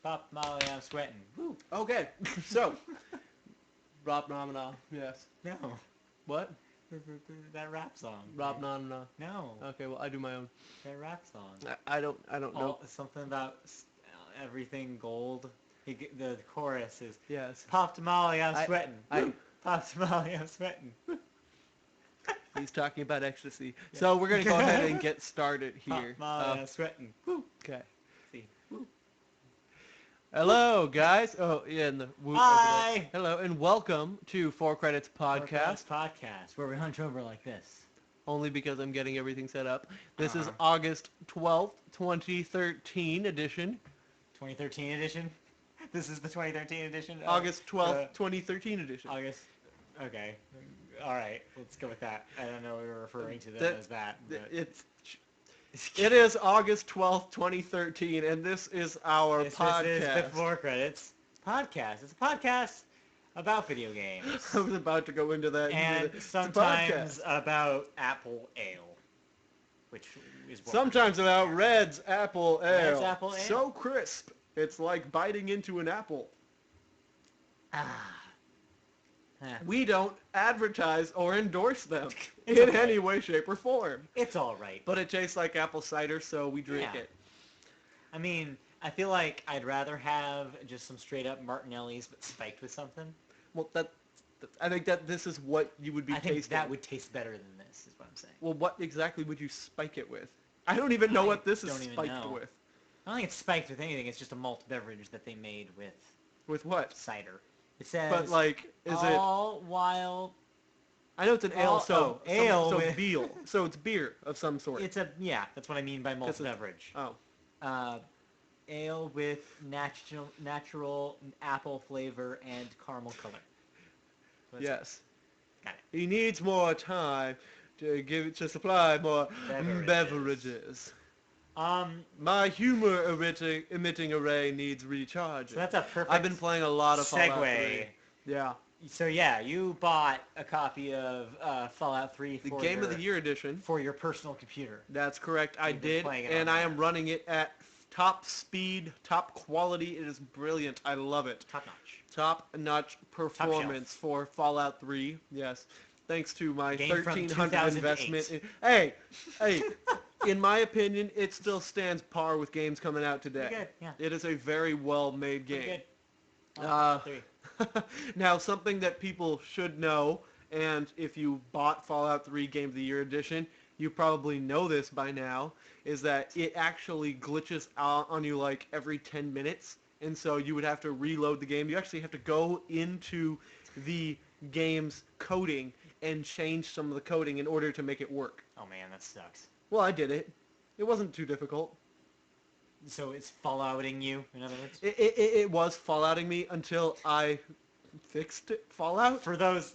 Pop Molly, I'm sweating. Woo. Okay, so Rob Nomina, yes. No. What? That rap song. Rob Nomina. No. Okay, well I do my own. That rap song. I don't know. Something about everything gold. The chorus is Yes. Pop Tamale, I'm sweating. I Pop Tamale, I'm sweating. He's talking about ecstasy. Yeah. So we're gonna go ahead and get started here. Pop Tamale, I'm sweating. Woo. Okay. See. Woo. Hello, guys. Oh, yeah, and the whoop. Hi. Hello, and welcome to FourCredits Podcast. Podcast, where we hunch over like this. Only because I'm getting everything set up. This is August 12th, 2013 edition. 2013 edition? This is the 2013 edition? August 12th, 2013 edition. August. Okay. All right. Let's go with that. I don't know what we were referring to them as that. But... It is August 12th, 2013, and this is our podcast. This is the FourCredits Podcast. It's a podcast about video games. I was about to go into that. And sometimes about Apple Ale. Which is what sometimes about Red's Apple Ale. Red's Apple Ale. So crisp. It's like biting into an apple. We don't advertise or endorse them in any way, shape, or form. It's all right. But it tastes like apple cider, so we drink it. I mean, I feel like I'd rather have just some straight-up Martinelli's, but spiked with something. Well, I think that this is what you would be tasting. I think that would taste better than this, is what I'm saying. Well, what exactly would you spike it with? I don't even know what this is spiked with. I don't think it's spiked with anything. It's just a malt beverage that they made with... With what? Cider. It says... But, like, is all while... I know it's an ale, so with... beer. So it's beer of some sort. It's that's what I mean by malt beverage. Oh. Ale with natural apple flavor and caramel color. Yes. Got it. He needs more time to supply more beverages. My humor emitting array needs recharging. So that's a perfect I've been playing a lot of Fallout 3. Yeah. So yeah, you bought a copy of Fallout 3 for the Game of the Year edition for your personal computer. That's correct. I did, and I am running it at top speed, top quality. It is brilliant. I love it. Top-notch performance for Fallout 3. Yes. Thanks to my $1,300 investment. Hey, in my opinion, it still stands par with games coming out today. Good, yeah. It is a very well-made game. Good. Now, something that people should know, and if you bought Fallout 3 Game of the Year edition, you probably know this by now, is that it actually glitches out on you like every 10 minutes, and so you would have to reload the game. You actually have to go into the game's coding and change some of the coding in order to make it work. Oh man, that sucks. Well, I did it. It wasn't too difficult. So it's Fallouting you, in other words? It was Fallouting me until I fixed it. Fallout? For those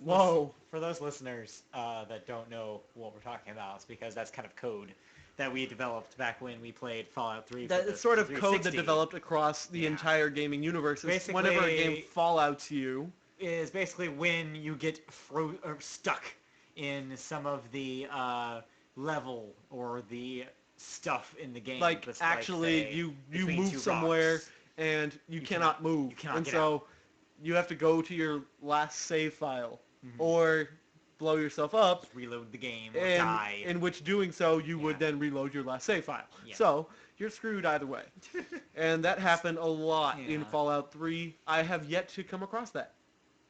listeners that don't know what we're talking about, it's because that's kind of code that we developed back when we played Fallout 3. That's sort of code that developed across the entire gaming universe. Whenever a game fallouts you, is basically when you get stuck in some of the level or the stuff in the game. Like, actually, you move somewhere and you cannot move. You cannot and get so out. you have to go to your last save file or blow yourself up. Just reload the game or die. In which doing so, you would then reload your last save file. Yeah. So you're screwed either way. And that happened a lot in Fallout 3. I have yet to come across that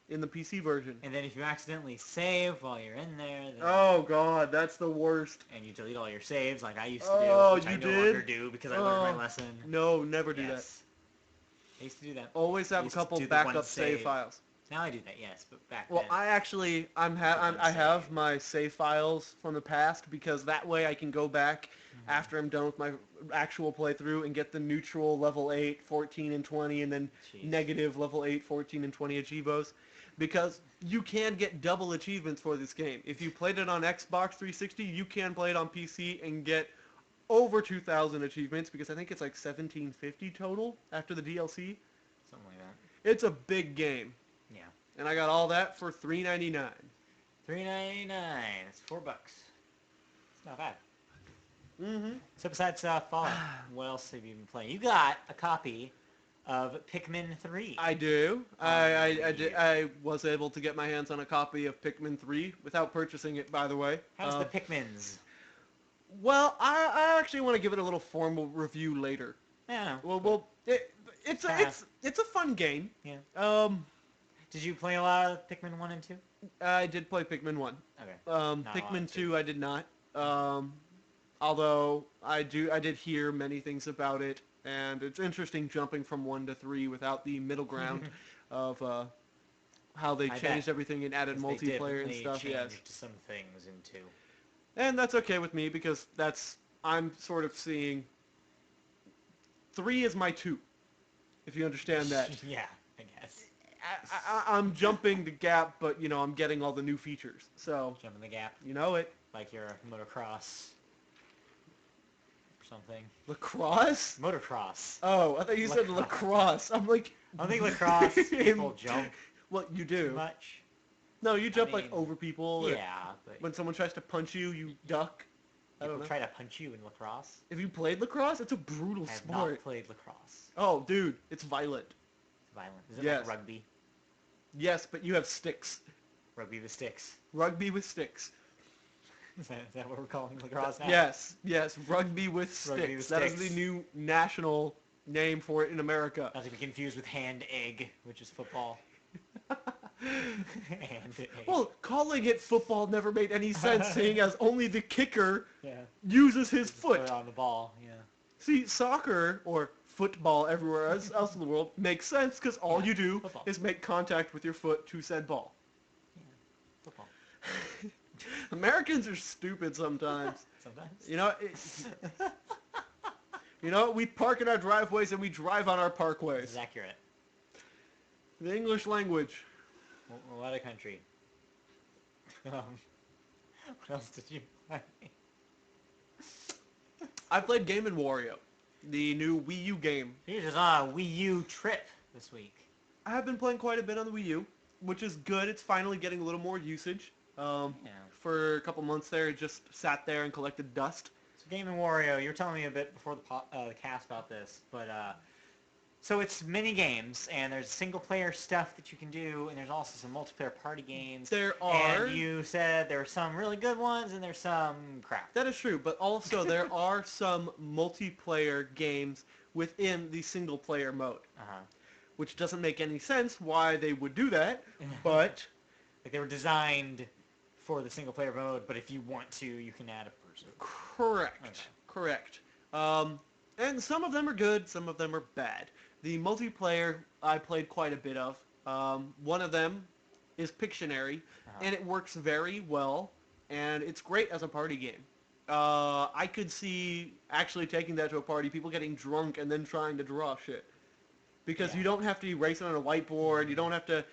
in the PC version. And then if you accidentally save while you're in there... Then oh, God, that's the worst. And you delete all your saves like I used to do, which I no longer did? do because I learned my lesson. No, never do that. I used to do that. Always have a couple backup save files. Now I do that, yes, but back then... Well, I actually, I have my save files from the past because that way I can go back after I'm done with my actual playthrough and get the neutral level 8, 14, and 20, and then negative level 8, 14, and 20 achievos. Because you can get double achievements for this game. If you played it on Xbox 360, you can play it on PC and get over 2,000 achievements because I think it's like 1,750 total after the DLC. Something like that. It's a big game. Yeah. And I got all that for $3.99. $3.99. It's $4. It's not bad. Mm-hmm. So besides Fallout, what else have you been playing? You got a copy of Pikmin 3. I do. On Wii U. I was able to get my hands on a copy of Pikmin 3 without purchasing it, by the way. How's the Pikmins? Well, I actually want to give it a little formal review later. Yeah. It's a fun game. Yeah. Did you play a lot of Pikmin 1 and 2? I did play Pikmin 1. Okay. Pikmin 2 I did not. Although I did hear many things about it, and it's interesting jumping from 1 to 3 without the middle ground of how they changed everything and added multiplayer and stuff. Yes. Some things in 2. And that's okay with me because I'm sort of seeing 3 is my 2, if you understand that. Yeah, I guess. I'm jumping the gap, but I'm getting all the new features. So jumping the gap. You know it. Like your motocross or something. Lacrosse? Motocross. Oh, I thought you said lacrosse. I'm like, I don't think lacrosse people jump. Well, you do. Too much. No, you jump like over people. Yeah, but when someone tries to punch you, you duck. People try to punch you in lacrosse. Have you played lacrosse? It's a brutal sport. I have not played lacrosse. Oh, dude, it's violent. It's violent. Is it like rugby? Yes, but you have sticks. Rugby with sticks. Rugby with sticks. Is that what we're calling lacrosse now? Yes, rugby with sticks. That is the new national name for it in America. Not to be confused with hand egg, which is football. Well, calling it football never made any sense, seeing as only the kicker uses his foot. Put it on the ball, yeah. See, soccer, or football everywhere else in the world, makes sense because all you do is make contact with your foot to said ball. Yeah, football. Americans are stupid sometimes. Sometimes. We park in our driveways and we drive on our parkways. This is accurate. The English language. What a country. What else did you play? I played Game & Wario, the new Wii U game. You're just on a Wii U trip this week. I have been playing quite a bit on the Wii U, which is good. It's finally getting a little more usage. For a couple months there, it just sat there and collected dust. So Game & Wario, you were telling me a bit before the cast about this, but so it's mini games, and there's single-player stuff that you can do, and there's also some multiplayer party games. There are. And you said there are some really good ones, and there's some crap. That is true, but also there are some multiplayer games within the single-player mode, which doesn't make any sense why they would do that, but... Like they were designed for the single-player mode, but if you want to, you can add a person. Correct. And some of them are good, some of them are bad. The multiplayer I played quite a bit of. One of them is Pictionary, and it works very well, and it's great as a party game. I could see actually taking that to a party, people getting drunk and then trying to draw shit. Because you don't have to erase it on a whiteboard, you don't have to...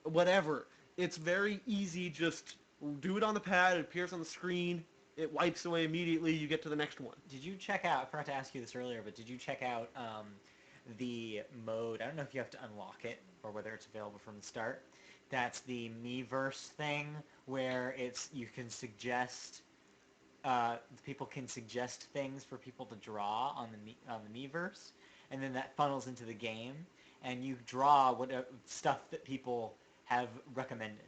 whatever. It's very easy, just do it on the pad, it appears on the screen, it wipes away immediately, you get to the next one. Did you check out, I forgot to ask you this earlier, but did you check out the mode, I don't know if you have to unlock it, or whether it's available from the start, that's the Miiverse thing, where you can suggest, people can suggest things for people to draw on the Miiverse, and then that funnels into the game, and you draw stuff that people have recommended,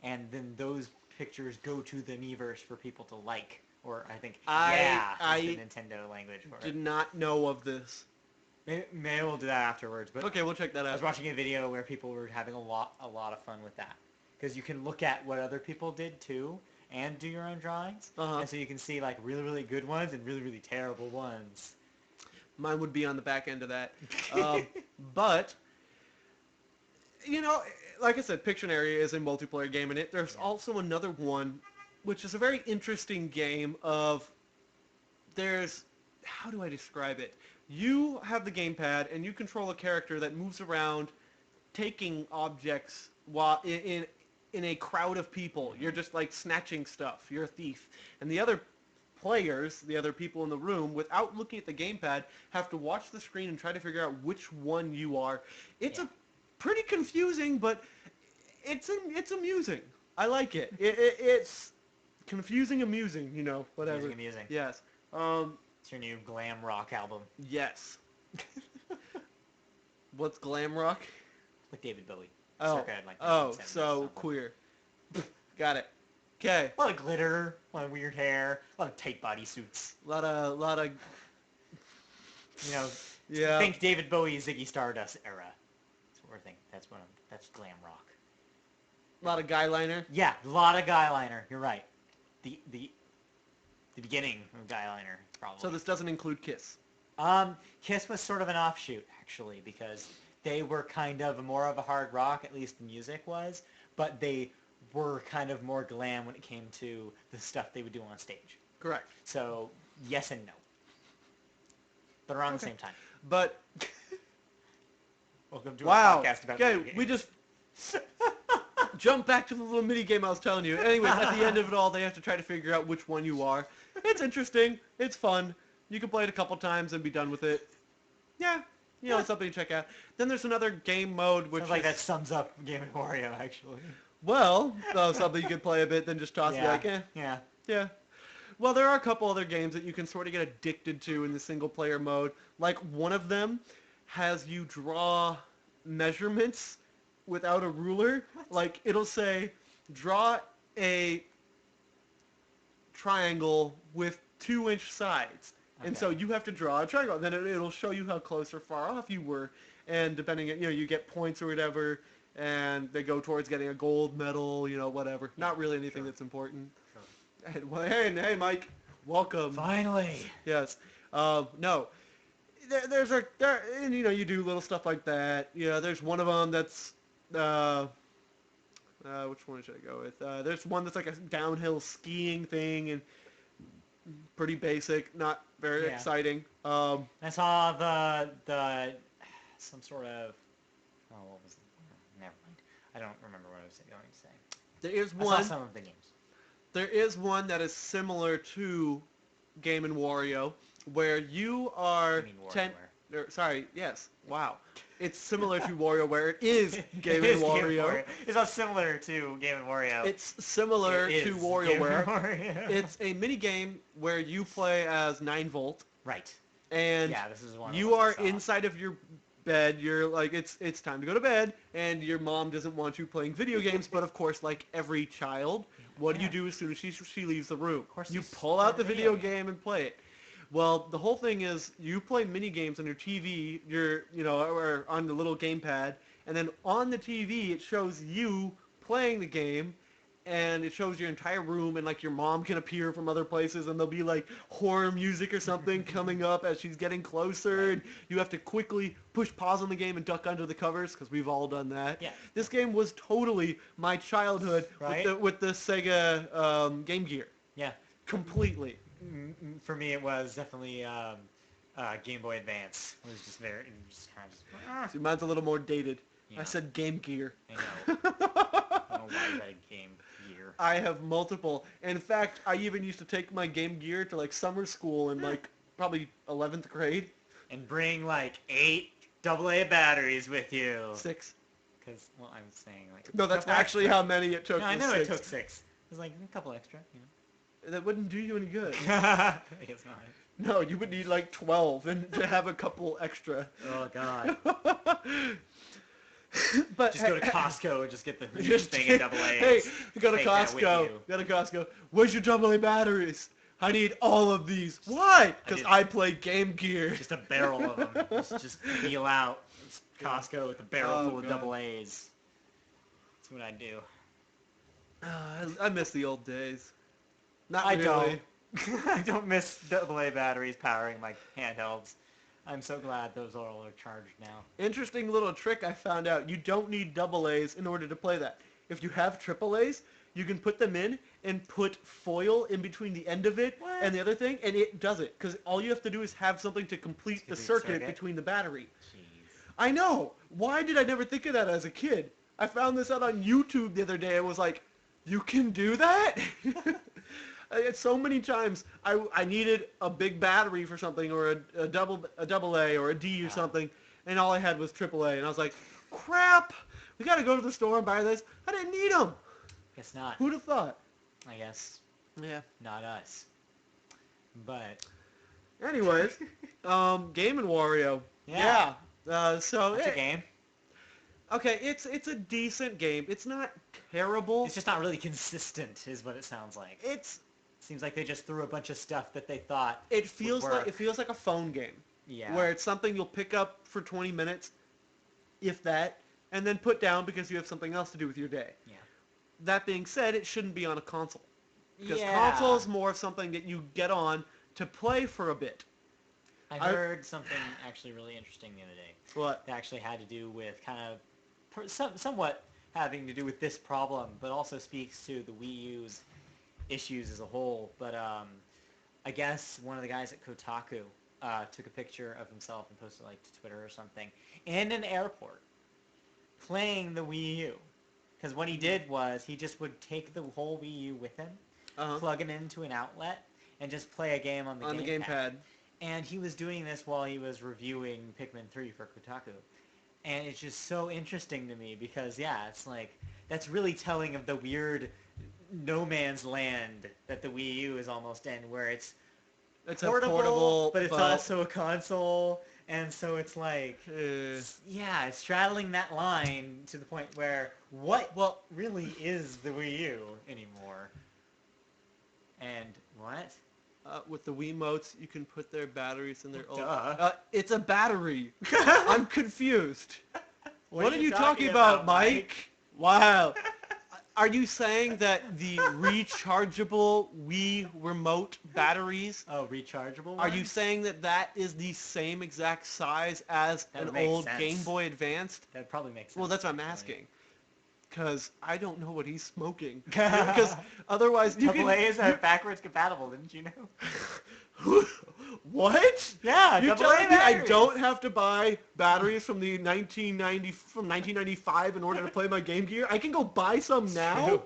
and then those pictures go to the Miiverse for people to like, or I think, that's the Nintendo language for it. Did not know of this. Maybe we'll do that afterwards. But okay, we'll check that out. I was watching a video where people were having a lot of fun with that, because you can look at what other people did too, and do your own drawings, and so you can see like really, really good ones and really, really terrible ones. Mine would be on the back end of that, but like I said, Pictionary is a multiplayer game in it. There's also another one, which is a very interesting game of, how do I describe it? You have the gamepad, and you control a character that moves around taking objects while in a crowd of people. You're just like snatching stuff. You're a thief. And the other players, the other people in the room, without looking at the gamepad, have to watch the screen and try to figure out which one you are. It's a pretty confusing, but it's amusing. I like it. It's confusing, amusing, whatever. Confusing, amusing. Yes. It's your new glam rock album. Yes. What's glam rock? Like David Bowie. Oh, Circa, like, 1970s so something. queer. Got it. Okay. A lot of glitter, a lot of weird hair, a lot of tight bodysuits. A lot of. You know, Yeah. think David Bowie, Ziggy Stardust era. That's what we're thinking. That's glam rock. A lot of guy liner. Yeah, a lot of guy liner. You're right. The beginning of guy liner, probably. So this doesn't include Kiss. Kiss was sort of an offshoot, actually, because they were kind of more of a hard rock, at least the music was, but they were kind of more glam when it came to the stuff they would do on stage. Correct. So, yes and no. But around the same time. But Welcome to wow. our podcast about Okay, video games. we just jump back to the little mini game I was telling you. Anyways, at the end of it all, they have to try to figure out which one you are. It's interesting. It's fun. You can play it a couple times and be done with it. Yeah, it's something to check out. Then there's another game mode, which Sounds like that sums up Game & Wario, actually. well, something you can play a bit, then just toss it like, yeah. Well, there are a couple other games that you can sort of get addicted to in the single-player mode. Like, one of them has you draw measurements without a ruler. What? Like, it'll say, draw a triangle with 2-inch sides. Okay. And so you have to draw a triangle. Then it'll show you how close or far off you were. And depending on, you get points or whatever, and they go towards getting a gold medal, whatever. Not really anything that's important. Sure. And, well, hey, Mike, welcome. Finally. Yes. No. And you do little stuff like that. There's one of them that's, which one should I go with? There's one that's like a downhill skiing thing, and pretty basic, not very exciting. I saw the some sort of, what was it? Never mind. I don't remember what I was going to say. There is I one. saw some of the games. There is one that is similar to Game & Wario, where you are yes. Wow. It's similar to WarioWare. It is Game & Wario. It's not similar to Game & Wario. It's similar to WarioWare. It's It's a mini game where you play as 9-Volt. right. And This is one. you are inside of your bed. You're like, it's time to go to bed, and your mom doesn't want you playing video games. But of course, like every child, what do you do as soon as she leaves the room? Of course, you pull out the video game and play it. Well, the whole thing is you play mini games on your TV, or on the little gamepad, and then on the TV it shows you playing the game, and it shows your entire room, and like your mom can appear from other places, and there'll be like horror music or something coming up as she's getting closer, and you have to quickly push pause on the game and duck under the covers, because we've all done that. Yeah. This game was totally my childhood with the Sega Game Gear. Yeah. Completely. For me, it was definitely Game Boy Advance. It was just kind of See, mine's a little more dated. Yeah. I said Game Gear. I know. I don't know why you had a Game Gear. I have multiple. In fact, I even used to take my Game Gear to like summer school in like probably 11th grade. And bring like 8 AA batteries with you. 6. Because, I was saying like... No, that's actually how many it took. No, I know 6. it took 6. It was like a couple extra, That wouldn't do you any good. I guess not. No, you would need like 12 and to have a couple extra. Oh, God. But Just go to Costco and just get the thing in AA. Hey, go to Take that with Costco. you. Go to Costco. Where's your AA batteries? I need all of these. Why? Because I play Game Gear. Just a barrel of them. Just deal out. Just Costco with a barrel full of AA's. That's what I do. I miss the old days. Not I really. don't. I don't miss AA batteries powering my handhelds. I'm so glad those all are charged now. Interesting little trick I found out. You don't need AA's in order to play that. If you have AAA's, you can put them in and put foil in between the end of it and the other thing, and it does it. Because all you have to do is have something to complete the circuit between the battery. Jeez. I know. Why did I never think of that as a kid? I found this out on YouTube the other day. I was like, you can do that? So many times I needed a big battery for something, or a double A or a D or something, and all I had was AAA, and I was like, crap, we got to go to the store and buy this. I didn't need them. Guess not. Who'd have thought? I guess Yeah. not us. But Anyways, Game & Wario. Yeah. So It's a game. Okay, it's a decent game. It's not terrible. It's just not really consistent, is what it sounds like. Seems like they just threw a bunch of stuff that they thought It feels would like work. a phone game. Yeah. Where it's something you'll pick up for 20 minutes, if that, and then put down because you have something else to do with your day. Yeah. That being said, it shouldn't be on a console. Because Yeah. console is more of something that you get on to play for a bit. I heard something actually really interesting the other day. What? That actually had to do with kind of somewhat having to do with this problem, but also speaks to the Wii U's issues as a whole. But I guess one of the guys at Kotaku took a picture of himself and posted like to Twitter or something in an airport playing the Wii U. Because what he did was he just would take the whole Wii U with him, plug it into an outlet, and just play a game on the gamepad. And he was doing this while he was reviewing Pikmin 3 for Kotaku. And it's just so interesting to me because, yeah, it's like, that's really telling of the weird no man's land that the Wii U is almost in, where it's portable, but it's also a console. And so it's like, yeah, it's straddling that line to the point where what really is the Wii U anymore? And what? With the Wiimotes, you can put their batteries in their old... Duh. It's a battery. I'm confused. What are you talking about, Mike? Wow. Are you saying that the rechargeable Wii Remote Batteries... Oh, rechargeable ones? Are you saying that is the same exact size as an old Game Boy Advanced? That probably makes sense. Well, that's what I'm asking. Because I don't know what he's smoking. Because otherwise you AAAs are backwards compatible, didn't you know? What? Yeah, You're AA telling me I batteries. don't have to buy batteries from 1995 in order to play my Game Gear? I can go buy some now? True.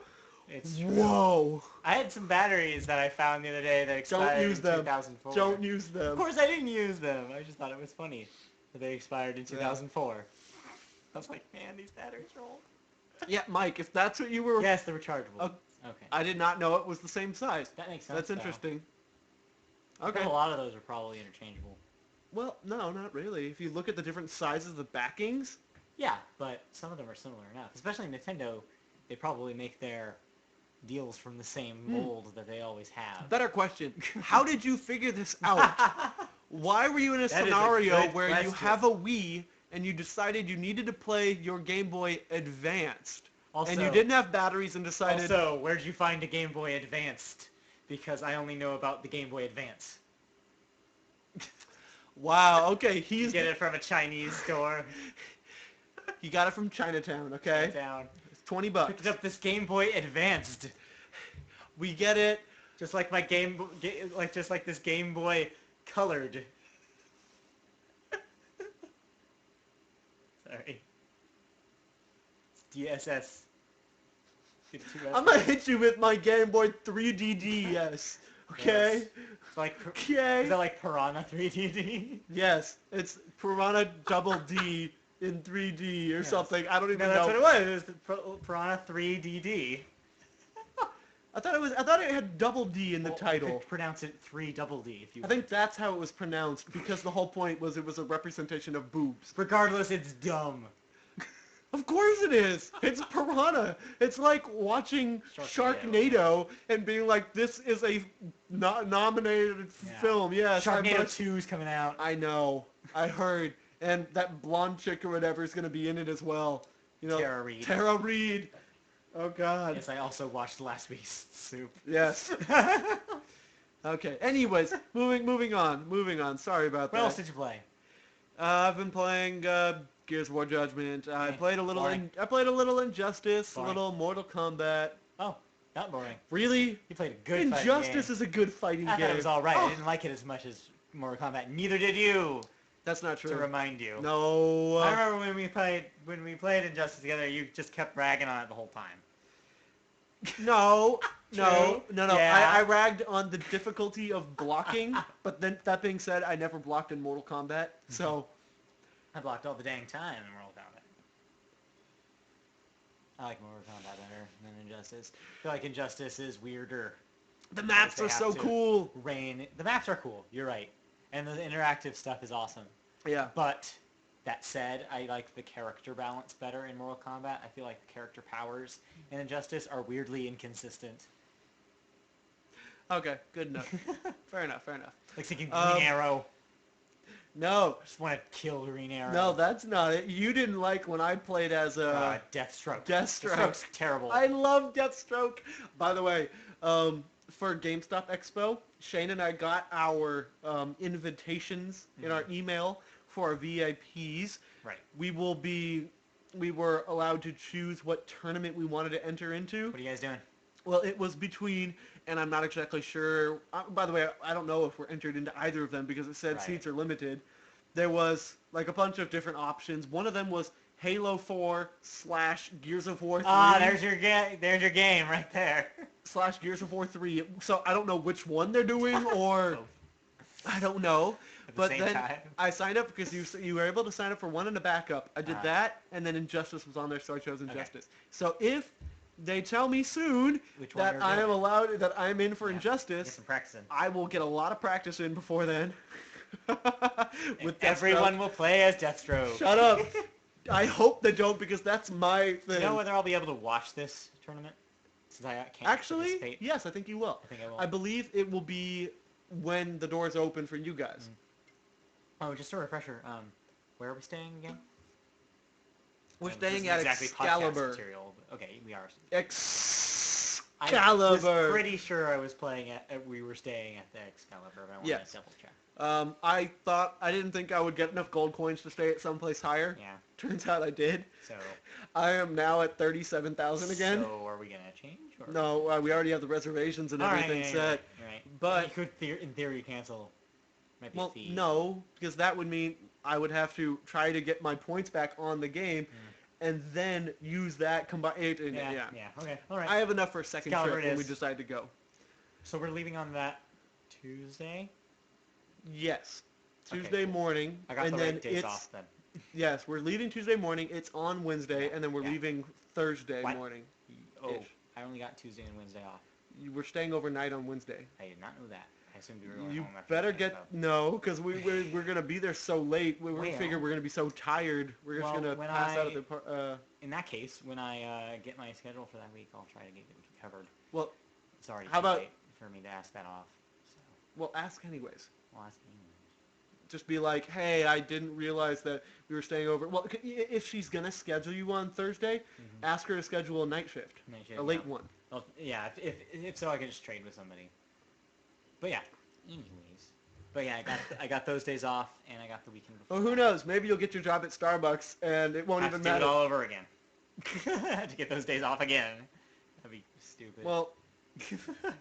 It's true. Whoa. I had some batteries that I found the other day that expired in 2004. Don't use them. Of course I didn't use them. I just thought it was funny that they expired in 2004. I was like, man, these batteries are old. Yeah, Mike, if that's what you were... Yes, they're rechargeable. Okay. I did not know it was the same size. That makes sense. That's interesting. Okay. A lot of those are probably interchangeable. Well, no, not really. If you look at the different sizes of the backings... Yeah, but some of them are similar enough. Especially Nintendo, they probably make their deals from the same mold that they always have. Better question. How did you figure this out? Why were you in a scenario where you have a Wii and you decided you needed to play your Game Boy Advanced, and you didn't have batteries and decided... Also, where'd you find a Game Boy Advanced? Because I only know about the Game Boy Advance. Wow, okay, You get it from a Chinese store. You got it from Chinatown, okay? Chinatown. It's $20. Picked up this Game Boy Advanced. We get it. Just like my just like this Game Boy Colored. Sorry. It's DSS. I'm gonna hit you with my Game Boy 3DDS. Okay? Yes. It's like, okay. Is that like Piranha 3DD? Yes, it's Piranha Double D in 3D or something. I don't even know. That's what it was. It was the Piranha 3DD. I thought it had double D in the title. You could pronounce it 3DD if you. I think that's how it was pronounced because the whole point was it was a representation of boobs. Regardless, it's dumb. Of course it is. It's Piranha. It's like watching Sharknado and being like, this is a nominated film. Yes. Sharknado 2 is coming out. I know. I heard. And that blonde chick or whatever is going to be in it as well. You know, Tara Reid. Tara Reid. Oh, God. Yes, I also watched last week's Soup. Yes. Okay. Anyways, moving on. Sorry about that. What else did you play? I've been playing Gears of War Judgment. I played a little Injustice, a little Mortal Kombat. Oh, not boring. Really? You played a good Injustice is a good fighting game. I thought it was all right. I didn't like it as much as Mortal Kombat. Neither did you. That's not true. To remind you. No. I remember when we played Injustice together, you just kept ragging on it the whole time. No. Yeah. I ragged on the difficulty of blocking, but then that being said, I never blocked in Mortal Kombat, so... I blocked all the dang time in Mortal Kombat. I like Mortal Kombat better than Injustice. I feel like Injustice is weirder. The maps are so cool. The maps are cool, you're right. And the interactive stuff is awesome. Yeah. But That said, I like the character balance better in Mortal Kombat. I feel like the character powers in Injustice are weirdly inconsistent. Okay, good enough. Fair enough. Like thinking Green Arrow. No. I just want to kill Green Arrow. No, that's not it. You didn't like when I played as Deathstroke. Deathstroke. Deathstroke's terrible. I love Deathstroke. By the way, for GameStop Expo, Shane and I got our invitations in our email for our VIPs. Right. We were allowed to choose what tournament we wanted to enter into. What are you guys doing? Well, it was between, and I'm not exactly sure. By the way, I don't know if we're entered into either of them because it said seats are limited. There was like a bunch of different options. One of them was Halo 4 / Gears of War 3. Ah, there's your game right there. / Gears of War 3. So I don't know which one they're doing, or I don't know. But then I signed up because you were able to sign up for one and a backup. I did that, and then Injustice was on there, so I chose Injustice. So if they tell me soon that I am allowed, that I'm in for Injustice, get some practicing. I will get a lot of practice in before then. With everyone will play as Deathstroke. Shut up. I hope they don't, because that's my thing. Do you know whether I'll be able to watch this tournament? Since I can't Actually, yes, I think you will. I think I will. I believe it will be when the doors open for you guys. Oh, just a refresher. Where are we staying again? We're staying at Excalibur. Okay, we are. Excalibur. I was pretty sure I was we were staying at the Excalibur, but I wanted to double check. I didn't think I would get enough gold coins to stay at someplace higher. Yeah. Turns out I did. So. I am now at 37,000 again. So are we gonna change? Or? No, we already have the reservations and everything set. Right. But you could, in theory, cancel. Well, no, because that would mean I would have to try to get my points back on the game, and then use that combined. Yeah. Okay. All right. I have enough for a second trip when we decide to go. So we're leaving on that Tuesday. Yes, Tuesday morning. I got the right days off then. Yes, we're leaving Tuesday morning. It's on Wednesday, and then we're leaving Thursday morning. Oh, I only got Tuesday and Wednesday off. We're staying overnight on Wednesday. I did not know that. I assumed we were going you home after better because we're gonna be there so late. We figure we're gonna be so tired. We're just gonna pass out at the. In that case, when I get my schedule for that week, I'll try to get it covered. Well, it's already too late for me to ask that off. So. Well, ask anyways. Well, ask anyways. Just be like, hey, I didn't realize that we were staying over. Well, if she's gonna schedule you on Thursday, ask her to schedule a night shift, a late one. Well, yeah, if so, I can just trade with somebody. But yeah, anyways. But yeah, I got those days off, and I got the weekend before. Well, who knows? Maybe you'll get your job at Starbucks, and it won't even matter. Do it all over again. I have to get those days off again. That'd be stupid. Well, I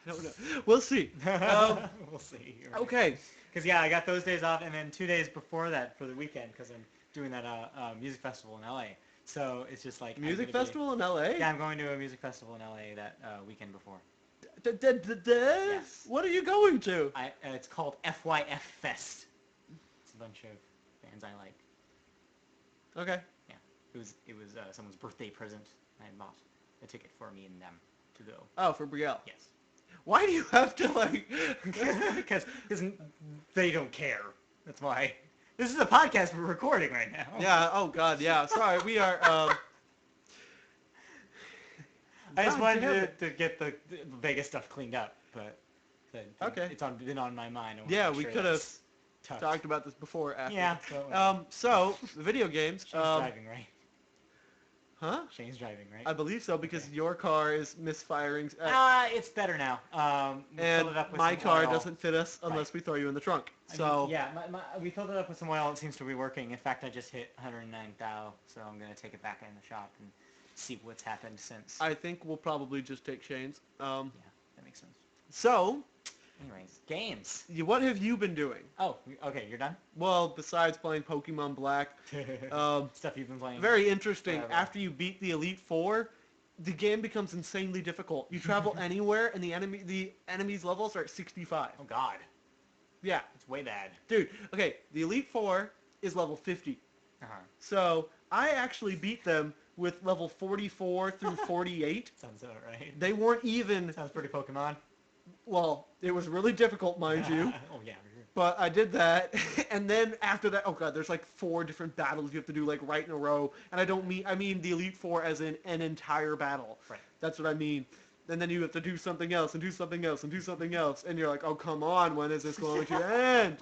don't know. We'll see. We'll see. Right? Okay. Because yeah, I got those days off, and then 2 days before that for the weekend, because I'm doing that music festival in LA. So it's just like music festival in LA. Yeah, I'm going to a music festival in LA that weekend before. Yes. What are you going to? It's called FYF Fest. It's a bunch of bands I like. Okay. Yeah, it was someone's birthday present. I bought a ticket for me and them to go. Oh, for Brielle. Yes. Why do you have to like? Because they don't care. That's why. This is a podcast we're recording right now. Yeah. Oh God. Yeah. Sorry. We are. I just wanted to get the Vegas stuff cleaned up, but okay. It's been on my mind. Yeah, we could have talked about this before. After. Yeah. So the video games. Shane's driving, right? Huh? Shane's driving, right? I believe so because your car is misfiring. It's better now. And my car doesn't fit us unless we throw you in the trunk. So yeah, we filled it up with some oil. It seems to be working. In fact, I just hit 109,000, so I'm gonna take it back in the shop and see what's happened since. I think we'll probably just take Shane's. Yeah, that makes sense. So, anyways, games. What have you been doing? Oh, okay, you're done? Well, besides playing Pokemon Black. Stuff you've been playing. Very interesting. Whatever. After you beat the Elite Four, the game becomes insanely difficult. You travel anywhere, and the enemy's levels are at 65. Oh, God. Yeah. It's way bad. Dude, okay, the Elite Four is level 50. Uh-huh. So, I actually beat them with level 44 through 48. Sounds about right. They weren't even... Sounds pretty Pokemon. Well, it was really difficult, mind you. Oh, yeah. But I did that, and then after that, oh god, there's like 4 different battles you have to do like right in a row, and I mean the Elite Four as in an entire battle. Right. That's what I mean. And then you have to do something else, and do something else, and do something else, and you're like, oh come on, when is this going to end?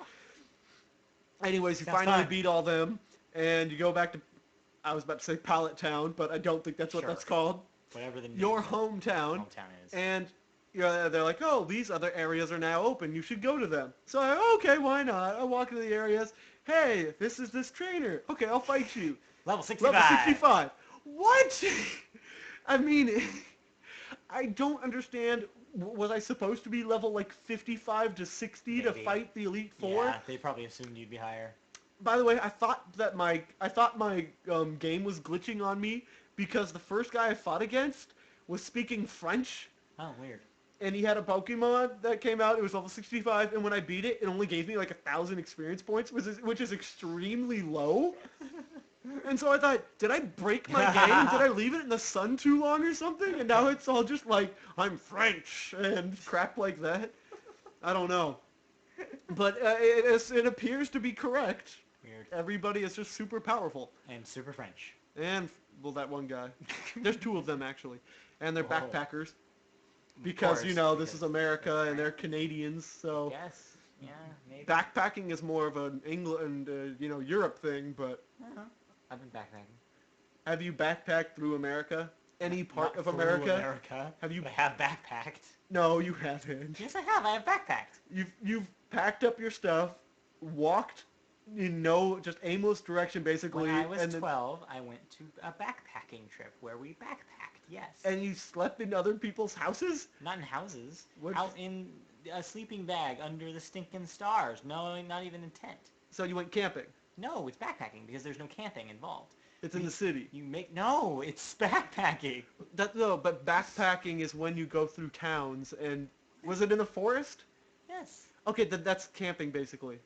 Anyways, you finally beat all them, and you go back to, I was about to say Pallet Town, but I don't think that's what that's called. Whatever your hometown is. And they're like, oh, these other areas are now open. You should go to them. So I, okay, why not? I walk into the areas. Hey, this is this trainer. Okay, I'll fight you. Level 65. Level 65. What? I mean, I don't understand. Was I supposed to be level like 55 to 60 Maybe. to fight the Elite Four? Yeah, they probably assumed you'd be higher. By the way, I thought my game was glitching on me because the first guy I fought against was speaking French. Oh, weird. And he had a Pokemon that came out. It was level 65, and when I beat it, it only gave me like 1,000 experience points, which is extremely low. And so I thought, did I break my game? Did I leave it in the sun too long or something? And now it's all just like, I'm French and crap like that. I don't know. But it appears to be correct. Weird. Everybody is just super powerful. And super French. And, well, that one guy. There's 2 of them, actually. And they're backpackers. Because, this is America and they're Canadians, so... Yes, yeah, maybe. Backpacking is more of an England, Europe thing, but... I've been backpacking. Have you backpacked through America? Any part of Not America? through America. Have you... I have backpacked. No, you haven't. Yes, I have. I have backpacked. You've packed up your stuff, walked in no, just aimless direction, basically. When I was 12, I went to a backpacking trip where we backpacked, yes. And you slept in other people's houses? Not in houses. What? Out in a sleeping bag under the stinking stars. No, not even in tent. So you went camping? No, it's backpacking because there's no camping involved. It's in the city. No, it's backpacking. No, but backpacking is when you go through towns, and was it in the forest? Yes. Okay, that's camping, basically.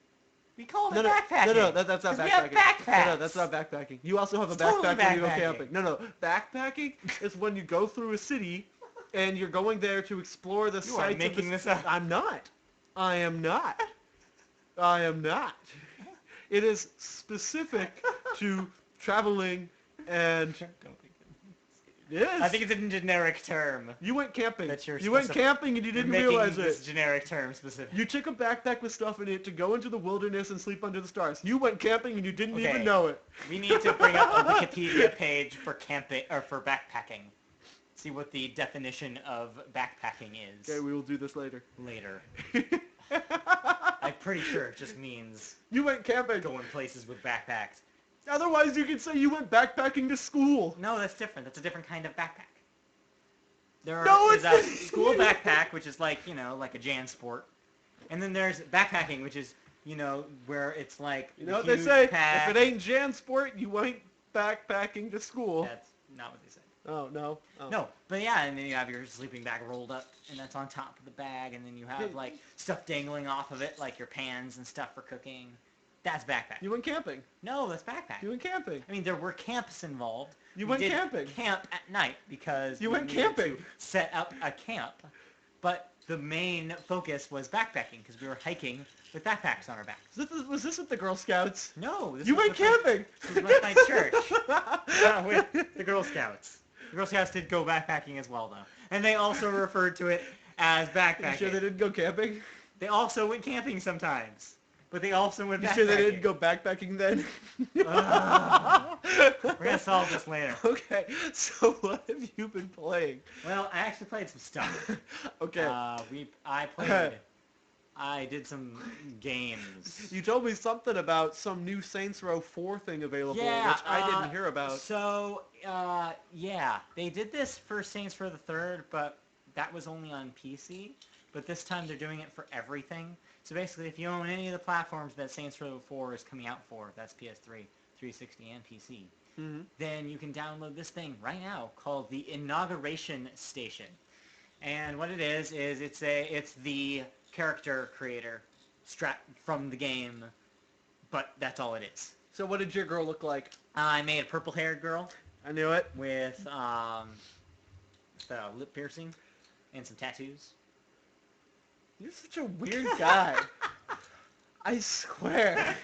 We call it backpacking. No, that's not backpacking. We have backpacks. No, that's not backpacking. You also have a backpack Totally when you go backpacking. camping. No, backpacking is when you go through a city, and you're going there to explore the sites. You are making this up. I'm not. I am not. I am not. It is specific to traveling and... It is. I think it's a generic term. You went camping. That's your you went camping and you didn't realize it. This generic term specific. You took a backpack with stuff in it to go into the wilderness and sleep under the stars. You went camping and you didn't even know it. We need to bring up a Wikipedia page for camping or for backpacking. See what the definition of backpacking is. Okay, we will do this later. Later. I'm pretty sure it just means you went camping. Going places with backpacks. Otherwise, you could say you went backpacking to school. No, that's different. That's a different kind of backpack. There's a school backpack, which is like, like a JanSport. And then there's backpacking, which is, where it's like what they say, pack. if it ain't JanSport, you ain't backpacking to school. That's not what they say. Oh, no? Oh. No, but yeah, and then you have your sleeping bag rolled up, and that's on top of the bag, and then you have, like, stuff dangling off of it, like your pans and stuff for cooking. That's backpack. You went camping. No, that's backpack. You went camping. I mean, there were camps involved. You went camping. Camp at night because you went camping. Set up a camp, but the main focus was backpacking because we were hiking with backpacks on our backs. Was this with the Girl Scouts? No. You went camping. This was with my church. With the Girl Scouts. The Girl Scouts did go backpacking as well, though, and they also referred to it as backpacking. You sure they didn't go camping? They also went camping sometimes. But they also went backpacking. You sure they didn't go backpacking then? We're going to solve this later. Okay, so what have you been playing? Well, I actually played some stuff. Okay. I did some games. You told me something about some new Saints Row 4 thing available, which I didn't hear about. So, yeah, they did this for Saints Row the Third, but that was only on PC. But this time they're doing it for everything. So basically, if you own any of the platforms that Saints Row 4 is coming out for, that's PS3, 360, and PC, then you can download this thing right now called the Inauguration Station. And what it is it's the character creator from the game, but that's all it is. So what did your girl look like? I made a purple-haired girl. I knew it. With lip piercing and some tattoos. You're such a weird guy. I swear.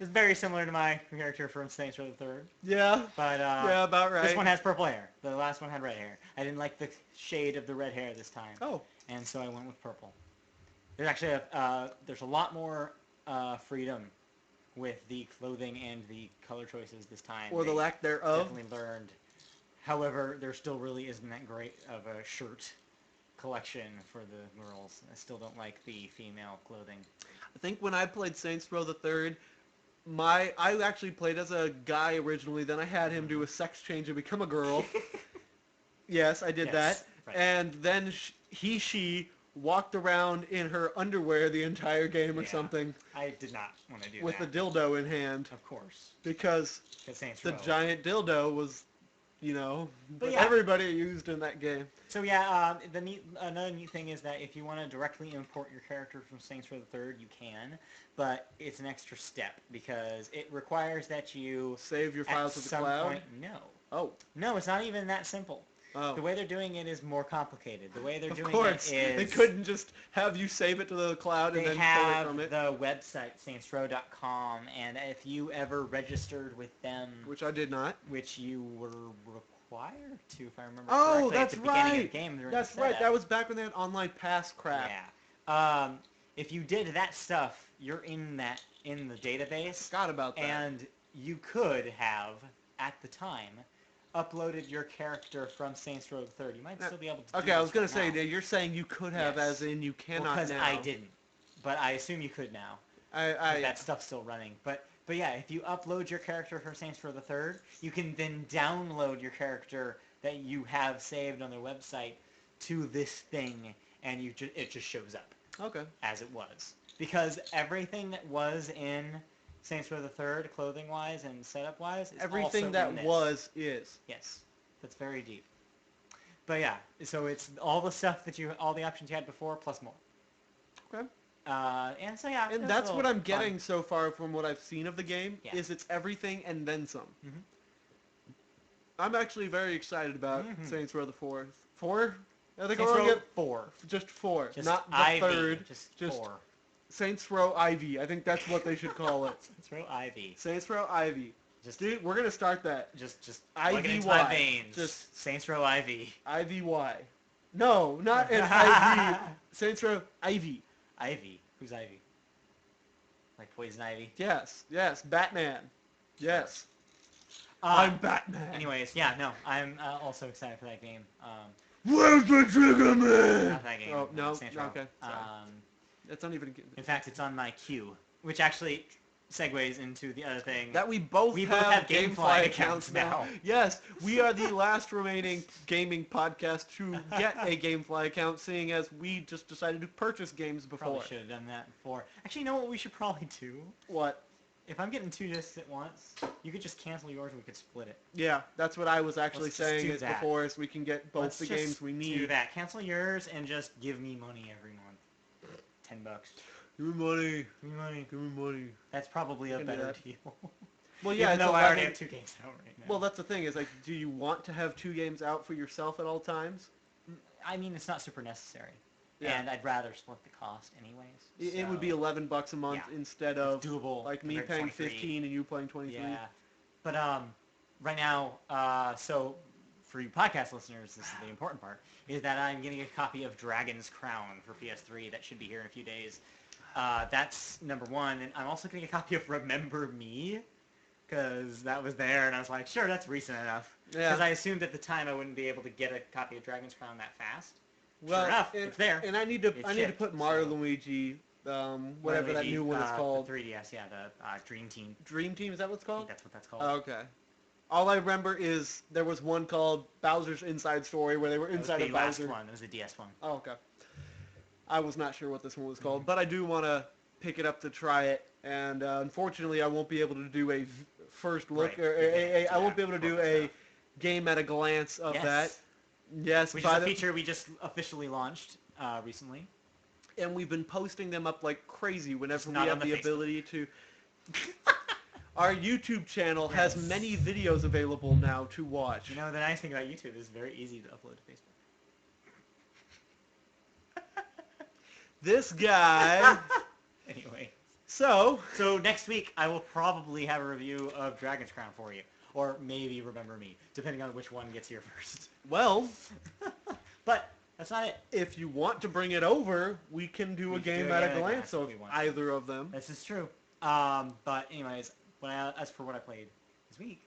It's very similar to my character from Saints Row the Third. Yeah. But Yeah, about right. this one has purple hair. The last one had red hair. I didn't like the shade of the red hair this time. Oh. And so I went with purple. There's actually there's a lot more freedom with the clothing and the color choices this time. Or the lack thereof. Definitely learned. However, there still really isn't that great of a shirt collection for the girls. I still don't like the female clothing. I think when I played Saints Row the Third, I actually played as a guy originally. Then I had him do a sex change and become a girl. Yes, I did that. Right. And then she walked around in her underwear the entire game or something. I did not want to do with that. With a dildo in hand. Of course. Because Saints the Row. Giant dildo was, what yeah. everybody used in that game. So yeah, another neat thing is that if you want to directly import your character from Saints Row the Third, you can, but it's an extra step because it requires that you save your files to the cloud. Point, no. Oh. No, it's not even that simple. Oh. The way they're doing it is more complicated. The way they're doing it is... They couldn't just have you save it to the cloud and then pull it from it. They have the website, saintsrow.com, and if you ever registered with them... Which I did not. Which you were required to, if I remember correctly. That's right. At the beginning of the game. That's right. That was back when they had online pass crap. Yeah. If you did that stuff, you're in the database. Forgot about that. And you could have, at the time... uploaded your character from Saints Row the Third. You might still be able to do Okay, I was going to say, you're saying you could have, as in you cannot because now. I didn't. But I assume you could now. That stuff's still running. But yeah, if you upload your character from Saints Row the Third, you can then download your character that you have saved on their website to this thing, and it just shows up. Okay. As it was. Because everything that was in Saints Row the Third, clothing-wise and setup-wise, is everything also that in this. was is. Yes, that's very deep. But yeah, so it's all the stuff all the options you had before, plus more. Okay. And so yeah. And that's what I'm getting so far from what I've seen of the game, is it's everything and then some. Mm-hmm. I'm actually very excited about Saints Row the Fourth. Four? I think Saints Row 4. Just 4. Just not the Ivy. third. Just 4. Saints Row Ivy. I think that's what they should call it. Saints Row Ivy. Saints Row Ivy. Dude, we're gonna start that. Just IVY. plug it into my veins. Just Saints Row Ivy. IVY. No, not an IV. Saints Row Ivy. Ivy. Who's Ivy? Like Poison Ivy? Yes. Batman. Yes. I'm Batman. Anyways, yeah, no, I'm also excited for that game. Where's the trigger man? Not that game. Oh, no. Saints Row. Okay. Sorry. It's not even... In fact, it's on my queue, which actually segues into the other thing. That we both have GameFly accounts now. Yes, we are the last remaining gaming podcast to get a GameFly account, seeing as we just decided to purchase games before. Probably should have done that before. Actually, you know what we should probably do? What? If I'm getting 2 discs at once, you could just cancel yours and we could split it. Yeah, that's what I was actually saying is before, is we can get both the games we need. Do that. Cancel yours and just give me money every month. $10. Give me money. Give me money. Give me money. That's probably a better deal. Well, yeah, even though I already have 2 games out right now. Well, that's the thing, is like, do you want to have 2 games out for yourself at all times? I mean, it's not super necessary. Yeah. And I'd rather split the cost anyways. It would be $11 a month instead of doable, like me paying 15 and you playing 23. Yeah. But right now, so for you podcast listeners, this is the important part, is that I'm getting a copy of Dragon's Crown for PS3 that should be here in a few days. That's number 1, and I'm also getting a copy of Remember Me, because that was there, and I was like, sure, that's recent enough. Because I assumed at the time I wouldn't be able to get a copy of Dragon's Crown that fast. Well, sure enough, it's there. And I need to put Mario Luigi, whatever that new one is called. The 3DS, yeah, the Dream Team. Dream Team, is that what it's called? That's what that's called. Oh, okay. All I remember is there was one called Bowser's Inside Story where they were inside of Bowser. That was the last one. That was the DS one. Oh, okay. I was not sure what this one was called, but I do want to pick it up to try it, and unfortunately I won't be able to do a first look, I won't be able to do a game at a glance of that. Yes, which is a feature we just officially launched recently. And we've been posting them up like crazy whenever we have the ability to. Our YouTube channel has many videos available now to watch. You know, the nice thing about YouTube is it's very easy to upload to Facebook. This guy. Anyway. So next week I will probably have a review of Dragon's Crown for you, or maybe Remember Me, depending on which one gets here first. well, But that's not it. if you want to bring it over, we can do a game at a glance of either of them. This is true. But anyways, as for what I played this week,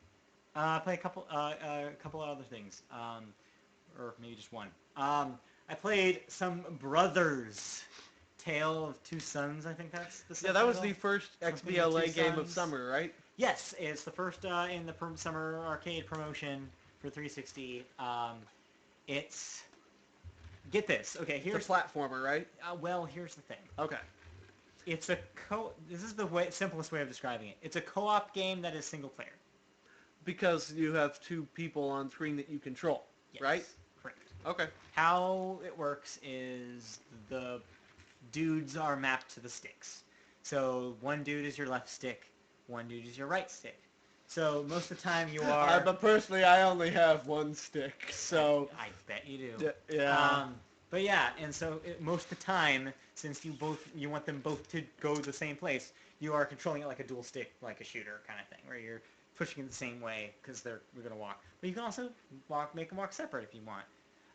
I played a couple of other things, or maybe just one. I played some Brothers. Tale of Two Sons, I think that's the Yeah, that was the first XBLA game of summer, right? Yes, it's the first in the summer arcade promotion for 360. It's... Get this. Okay, here's... It's a platformer, right? Well, here's the thing. Okay. It's a This is the simplest way of describing it. It's a co-op game that is single player. Because you have two people on screen that you control, Yes, right? correct. Okay. How it works is the dudes are mapped to the sticks. So one dude is your left stick, one dude is your right stick. So most of the time you are... But personally, I only have one stick, so... I bet you do. Yeah. But yeah, and so most of the time, since you want them both to go the same place, you are controlling it like a dual stick, like a shooter kind of thing, where you're pushing it the same way because we're going to walk. But you can also make them walk separate if you want.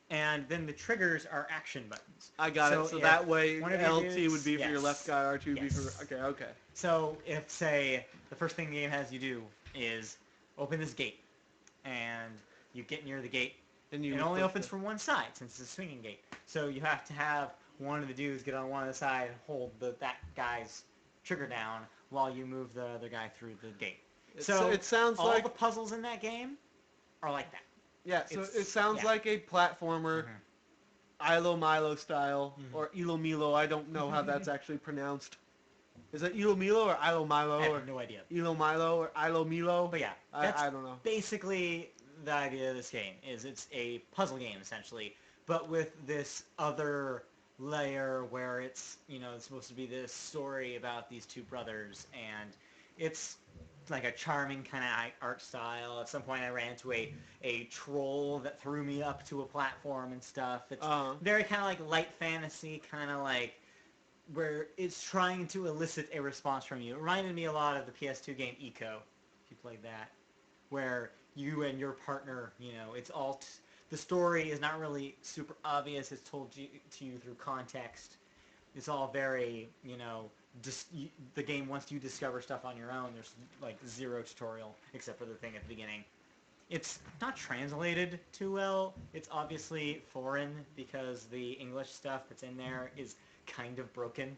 And then the triggers are action buttons. I got it. So that way, LT dudes, would be for your left guy, R2 would be for... Okay. So if, say, the first thing the game has you do is open this gate, and you get near the gate, and it only opens from one side since it's a swinging gate. So you have to have one of the dudes get on one of the side and hold that guy's trigger down while you move the other guy through the gate. So it sounds all like... the puzzles in that game are like that. Yeah, so it sounds like a platformer, Ilo Milo style, or Ilo Milo. I don't know how that's actually pronounced. Is it Ilo Milo or Ilo Milo? I have no idea. Ilo Milo or Ilo Milo? But yeah, I don't know. Basically, the idea of this game is it's a puzzle game, essentially, but with this other layer where it's, it's supposed to be this story about these two brothers, and it's like a charming kind of art style. At some point I ran into a troll that threw me up to a platform and stuff. It's very kind of like light fantasy, kind of like where it's trying to elicit a response from you. It reminded me a lot of the PS2 game Eco, if you played that, where you and your partner, it's all... the story is not really super obvious. It's told to you through context. It's all very, the game wants you to discover stuff on your own. There's like zero tutorial except for the thing at the beginning. It's not translated too well. It's obviously foreign because the English stuff that's in there is kind of broken.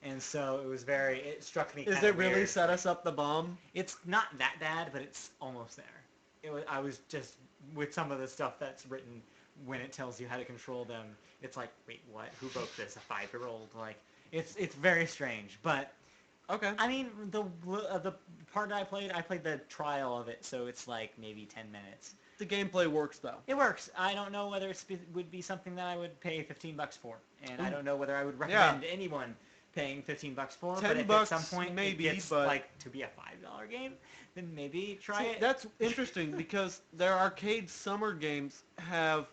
And so it struck me kind of weird. Is it really weird. set us up the bomb? It's not that bad, but it's almost there. I was just, with some of the stuff that's written, when it tells you how to control them, it's like, wait, what? Who wrote this? A 5-year-old? Like, it's very strange. But, okay. I mean, the part that I played the trial of it, so it's like maybe 10 minutes. The gameplay works, though. It works. I don't know whether it would be something that I would pay $15 for. And I don't know whether I would recommend anyone paying $15 for. But if at some point maybe, it gets like to be a $5 game, then maybe try it. That's interesting because their arcade summer games have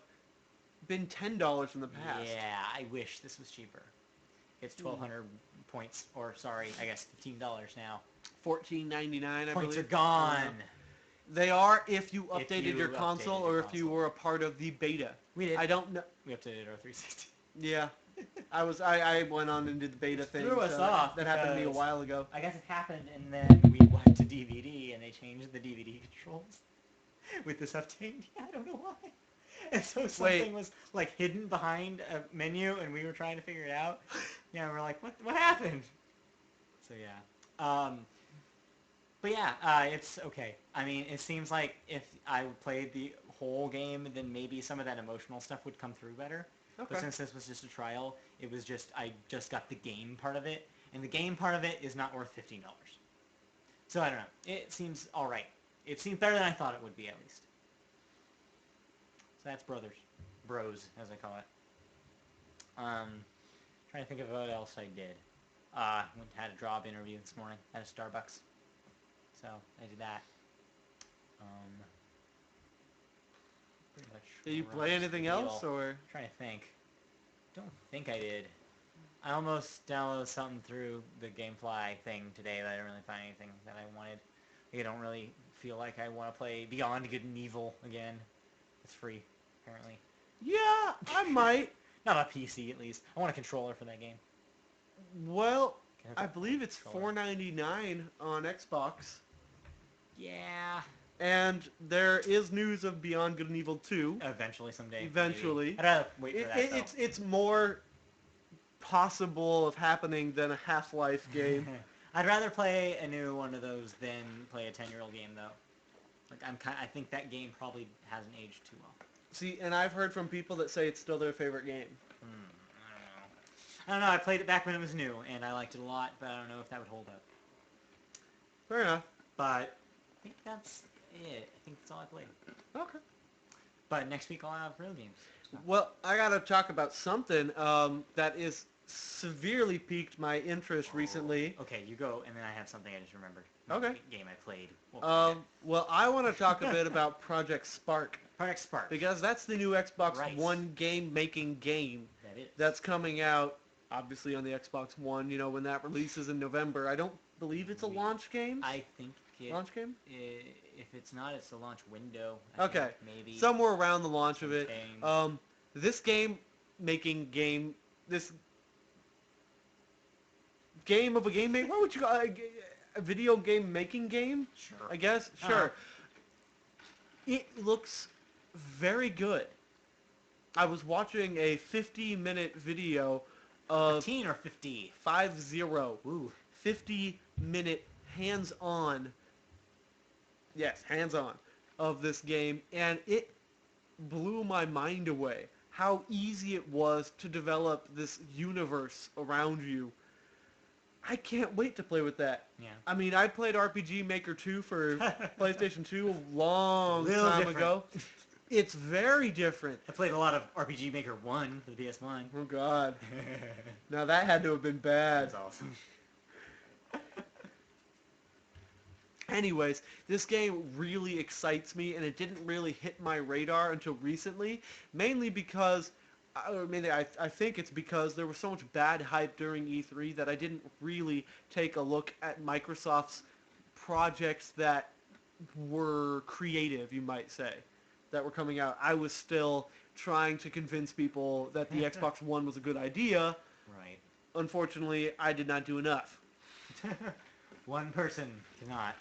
been $10 in the past. Yeah, I wish this was cheaper. It's 1,200 points, or sorry, I guess $15 now. $14.99, I believe. Points are gone. They are if you updated your console or if you were a part of the beta. We did. I don't know. We updated our 360. Yeah. I went on and did the beta thing. Threw us off. That happened to me a while ago. I guess it happened, and then we went to DVD, and they changed the DVD controls with this update. I don't know why. And so something was like hidden behind a menu, and we were trying to figure it out. Yeah, we're like, what happened? So yeah. But yeah, it's okay. I mean, it seems like if I played the whole game, then maybe some of that emotional stuff would come through better. Okay. But since this was just a trial, I just got the game part of it, and the game part of it is not worth $15. So I don't know. It seems all right. It seems better than I thought it would be, at least. So that's Bros, as I call it. Trying to think of what else I did. Had a job interview this morning at a Starbucks. So I did that. Pretty much. Did you play anything else, or? I'm trying to think. Don't think I did. I almost downloaded something through the GameFly thing today, but I didn't really find anything that I wanted. I don't really feel like I want to play Beyond Good and Evil again. It's free, apparently. Yeah, I might. Not on PC, at least. I want a controller for that game. Well, I believe it's $4.99 on Xbox. Yeah. And there is news of Beyond Good and Evil 2. Eventually, someday. Eventually. Maybe. I'd rather wait for that, though. It's more possible of happening than a Half-Life game. I'd rather play a new one of those than play a 10-year-old game, though. Like I think that game probably hasn't aged too well. See, and I've heard from people that say it's still their favorite game. I don't know. I played it back when it was new, and I liked it a lot, but I don't know if that would hold up. Fair enough. But I think that's it. I think that's all I played. Okay. But next week I'll have real games. So. Well, I got to talk about something that is severely piqued my interest recently. Okay, you go, and then I have something I just remembered. Okay. Game I played. Well, I want to talk a bit about Project Spark. Project Spark. Because that's the new Xbox One game-making game that is. That's coming out, obviously, on the Xbox One, when that releases in November. I don't believe it's a launch game. I think launch game? If it's not, it's a launch window. Okay. Maybe. Somewhere around the launch of it. This game of a game maker, what would you call it? A video game making game? Sure. I guess? Sure. It looks very good. I was watching a 50-minute video of... 15 or 50? 50. Ooh. 50-minute hands-on. Yes, hands-on of this game, and it blew my mind away. How easy it was to develop this universe around you. I can't wait to play with that. Yeah. I mean, I played RPG Maker 2 for PlayStation 2 a long time ago. It's very different. I played a lot of RPG Maker 1 for the PS1. Oh, God. Now, that had to have been bad. That's awesome. Anyways, this game really excites me, and it didn't really hit my radar until recently, mainly because... I think it's because there was so much bad hype during E3 that I didn't really take a look at Microsoft's projects that were creative, you might say, that were coming out. I was still trying to convince people that the Xbox One was a good idea. Right. Unfortunately, I did not do enough. One person cannot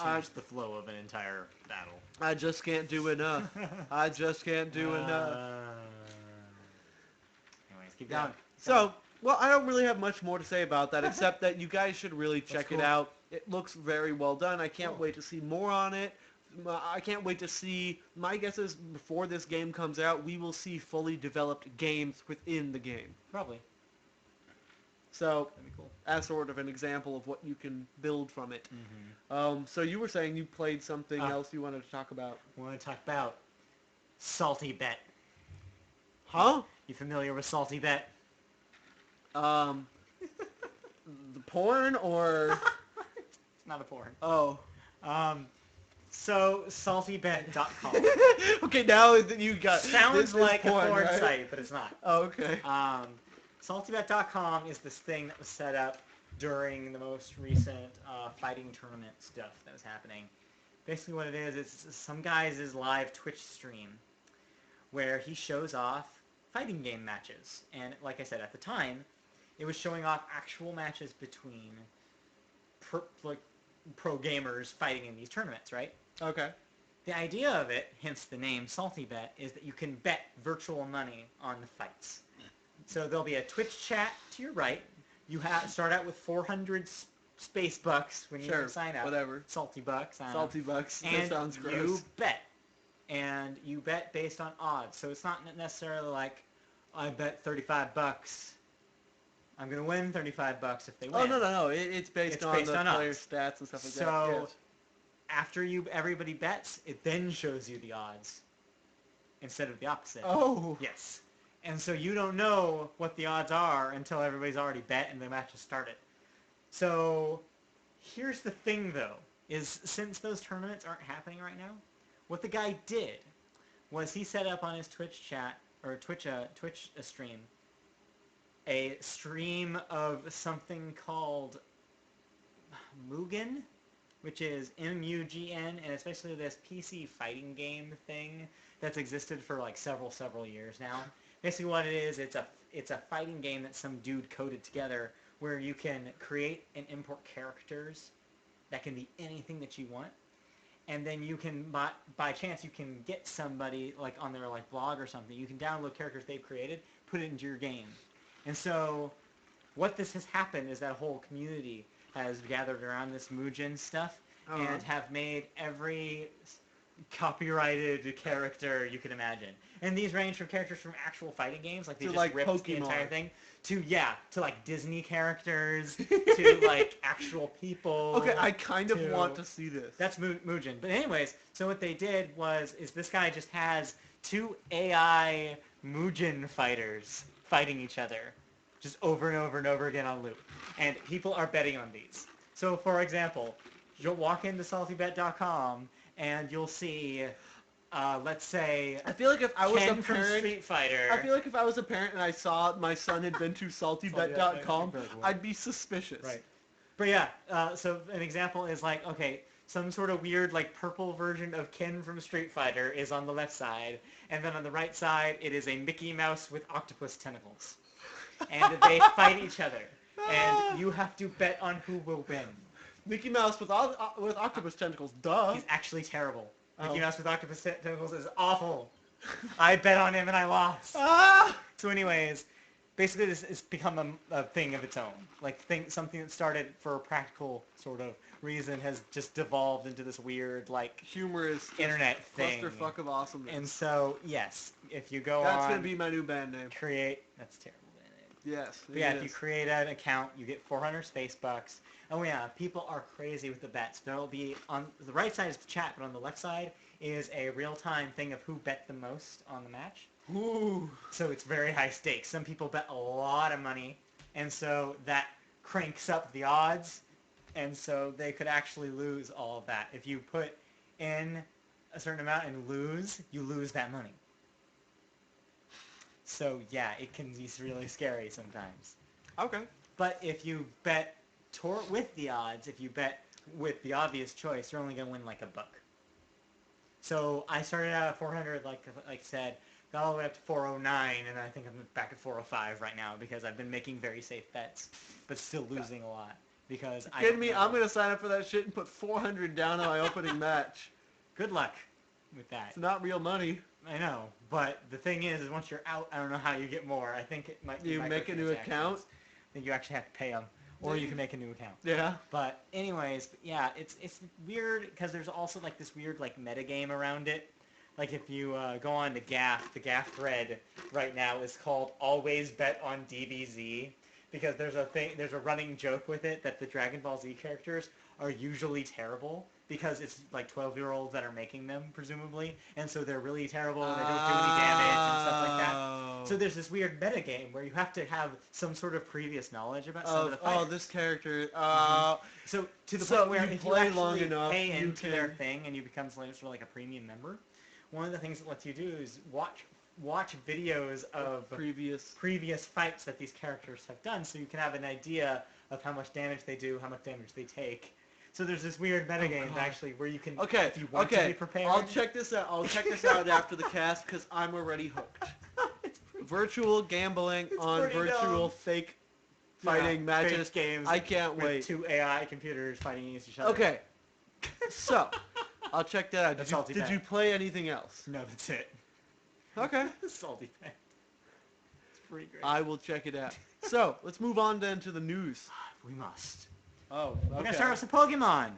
change the flow of an entire battle. I just can't do enough. I just can't do enough. Keep going. So, well, I don't really have much more to say about that, except that you guys should really check it out. It looks very well done. I can't wait to see more on it. I can't wait to see, my guess is before this game comes out, we will see fully developed games within the game. Probably. So, that'd be cool. As sort of an example of what you can build from it. Mm-hmm. So you were saying you played something else you wanted to talk about. I want to talk about Saltybet. Huh? You familiar with Saltybet? The porn or... It's not a porn. Oh. So, saltybet.com. Okay, now you got... Sounds like porn, a porn right? site, but it's not. Oh, okay. Saltybet.com is this thing that was set up during the most recent fighting tournament stuff that was happening. Basically what it is, it's some guy's live Twitch stream where he shows off fighting game matches. And like I said, at the time, it was showing off actual matches between pro gamers fighting in these tournaments, right? Okay. The idea of it, hence the name Saltybet, is that you can bet virtual money on the fights. So there'll be a Twitch chat to your right. You start out with 400 space bucks when you sign up. Whatever. Salty bucks. Salty bucks. And that sounds gross. you bet. And you bet based on odds. So it's not necessarily like, I bet 35 bucks. I'm going to win 35 bucks if they win. Oh, no. It's based on the player stats and stuff like that. So after everybody bets, it then shows you the odds instead of the opposite. Oh. Yes. And so you don't know what the odds are until everybody's already bet and the match has started. So here's the thing, though, is since those tournaments aren't happening right now, what the guy did was he set up on his Twitch chat, or Twitch stream, a stream of something called Mugen, which is MUGN, and it's basically this PC fighting game thing that's existed for like several years now. Basically what it is, it's a fighting game that some dude coded together where you can create and import characters that can be anything that you want. And then you can, by chance, you can get somebody like on their like blog or something. You can download characters they've created, put it into your game. And so what this has happened is that a whole community has gathered around this Mugen stuff and have made every copyrighted character you can imagine. And these range from characters from actual fighting games, like they just ripped Pokemon. The entire thing, to like Disney characters, to like actual people. Okay, I kind of want to see this. That's Mugen. But anyways, so what they did is this guy just has 2 AI Mugen fighters fighting each other, just over and over and over again on loop. And people are betting on these. So for example, you'll walk into saltybet.com and you'll see, let's say, I feel like if I was Ken a from parent, Street Fighter. I feel like if I was a parent and I saw my son had been to saltybet.com, I'd be suspicious. Right. But yeah, so an example is like, okay, some sort of weird like purple version of Ken from Street Fighter is on the left side, and then on the right side it is a Mickey Mouse with octopus tentacles. And they fight each other. And you have to bet on who will win. Mickey Mouse with octopus tentacles, duh. He's actually terrible. Mickey Mouse with octopus tentacles is awful. I bet on him and I lost. So anyways, basically this has become a thing of its own. Like something that started for a practical sort of reason has just devolved into this weird like humorous internet thing. Clusterfuck of awesomeness. And so yes, if you go That's gonna be my new band name. That's terrible. Yes. But yeah, if you create an account, you get 400 space bucks. Oh yeah, people are crazy with the bets. There'll be, on the right side is the chat, but on the left side is a real-time thing of who bet the most on the match. Ooh. So it's very high stakes. Some people bet a lot of money, and so that cranks up the odds, and so they could actually lose all of that. If you put in a certain amount and lose, you lose that money. So yeah, it can be really scary sometimes. Okay. But if you bet with the odds, if you bet with the obvious choice, you're only going to win like $1. So I started out at 400, like I said, got all the way up to 409, and I think I'm back at 405 right now because I've been making very safe bets, but still losing a lot. Because kidding me? I'm going to sign up for that shit and put 400 down on my opening match. Good luck with that. It's not real money. I know, but the thing is once you're out, I don't know how you get more. I think it might be you make a new account? I think you actually have to pay them, or you can make a new account. Yeah. But anyways, yeah, it's weird because there's also like this weird like metagame around it. Like if you go on to GAF, the GAF thread right now is called Always Bet on DBZ because there's a running joke with it that the Dragon Ball Z characters are usually terrible because it's like 12-year-olds that are making them, presumably, and so they're really terrible and they don't do any damage and stuff like that. So there's this weird metagame where you have to have some sort of previous knowledge about some of the fighters. Oh, this character. So to the point where if you play actually long enough, pay into their thing and you become sort of like a premium member, one of the things it lets you do is watch videos of previous fights that these characters have done, so you can have an idea of how much damage they do, how much damage they take. So there's this weird metagame actually where you can, if you want to be prepared. I'll check this out. I'll check this out after the cast because I'm already hooked. Virtual gambling on virtual fake fighting matches. Fake games. I can't wait. 2 AI computers fighting against each other. Okay. So, I'll check that out. Did you play anything else? No, that's it. Okay. Salty Pet. It's pretty great. I will check it out. So, let's move on then to the news. We must. Oh, okay. We're going to start with some Pokemon.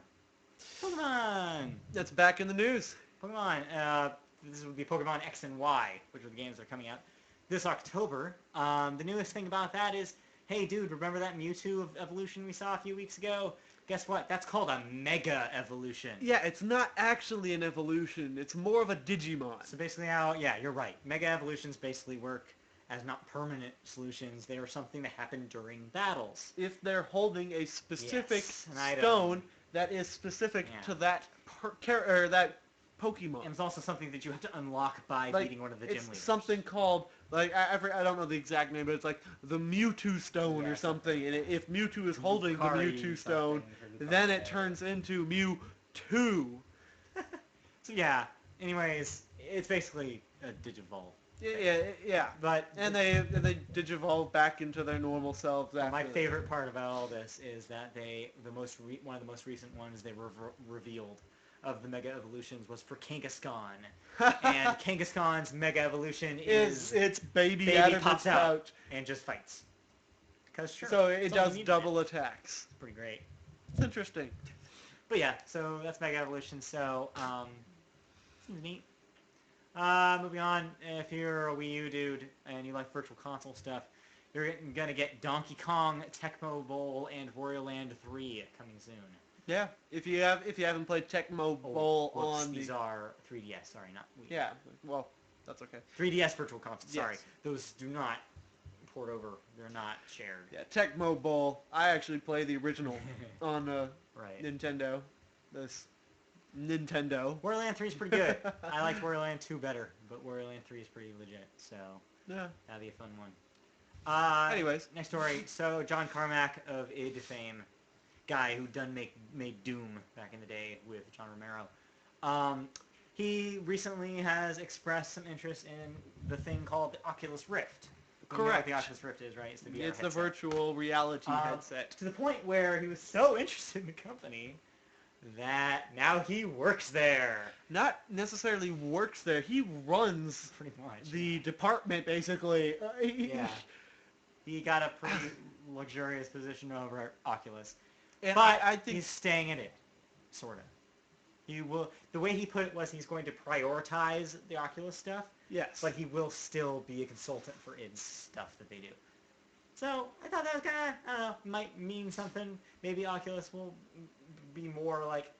Pokemon. That's back in the news. Pokemon. This would be Pokemon X and Y, which are the games that are coming out this October. The newest thing about that is, hey, dude, remember that Mewtwo evolution we saw a few weeks ago? Guess what? That's called a Mega Evolution. Yeah, it's not actually an evolution. It's more of a Digimon. So basically you're right. Mega Evolutions basically work as not permanent solutions. They are something that happen during battles. If they're holding a specific stone that is specific to that Pokemon. And it's also something that you have to unlock by Like, beating one of the gym it's leaders. something called, like, I don't know the exact name, but it's like the Mewtwo Stone or something. And if Mewtwo is holding the Mewtwo Stone, then it turns into Mewtwo. So yeah, anyways, it's basically a Digivolve. Yeah. But And they digivolve back into their normal selves after. my favorite part about all this is that one of the most recent ones they revealed of the Mega Evolutions was for Kangaskhan. And Kangaskhan's Mega Evolution is its baby out of pops its out pouch. and just fights. Because sure. So it does double attacks. It's pretty great. It's interesting. But yeah, so that's Mega Evolution. So seems neat. Moving on, if you're a Wii U dude and you like Virtual Console stuff, you're gonna get Donkey Kong, Tecmo Bowl, and Wario Land 3 coming soon. Yeah, if you haven't played Tecmo Bowl on these are 3DS. Sorry, not Wii. Yeah, well, that's okay. 3DS Virtual Console. Sorry, Yes. those do not port over. They're not shared. Yeah, Tecmo Bowl. I actually play the original on Right. Nintendo. This Nintendo. Wario Land 3 is pretty good. I liked Wario Land 2 better, but Wario Land 3 is pretty legit. So Yeah. that'll be a fun one. Anyways, next story. So John Carmack of id fame, guy who made Doom back in the day with John Romero. He recently has expressed some interest in the thing called the Oculus Rift. You know what correct. the Oculus Rift is, right? It's the VR It's the headset. virtual reality headset. To the point where he was so interested in the company that now he works there. Not necessarily works there. He runs Pretty much. the department, basically. Yeah. He got a pretty luxurious position over at Oculus. And But I think he's staying in it, sort of. He will. The way he put it was he's going to prioritize the Oculus stuff, yes. but he will still be a consultant for id stuff that they do. So I thought that was kind of, I don't know, might mean something. Maybe Oculus will be more like,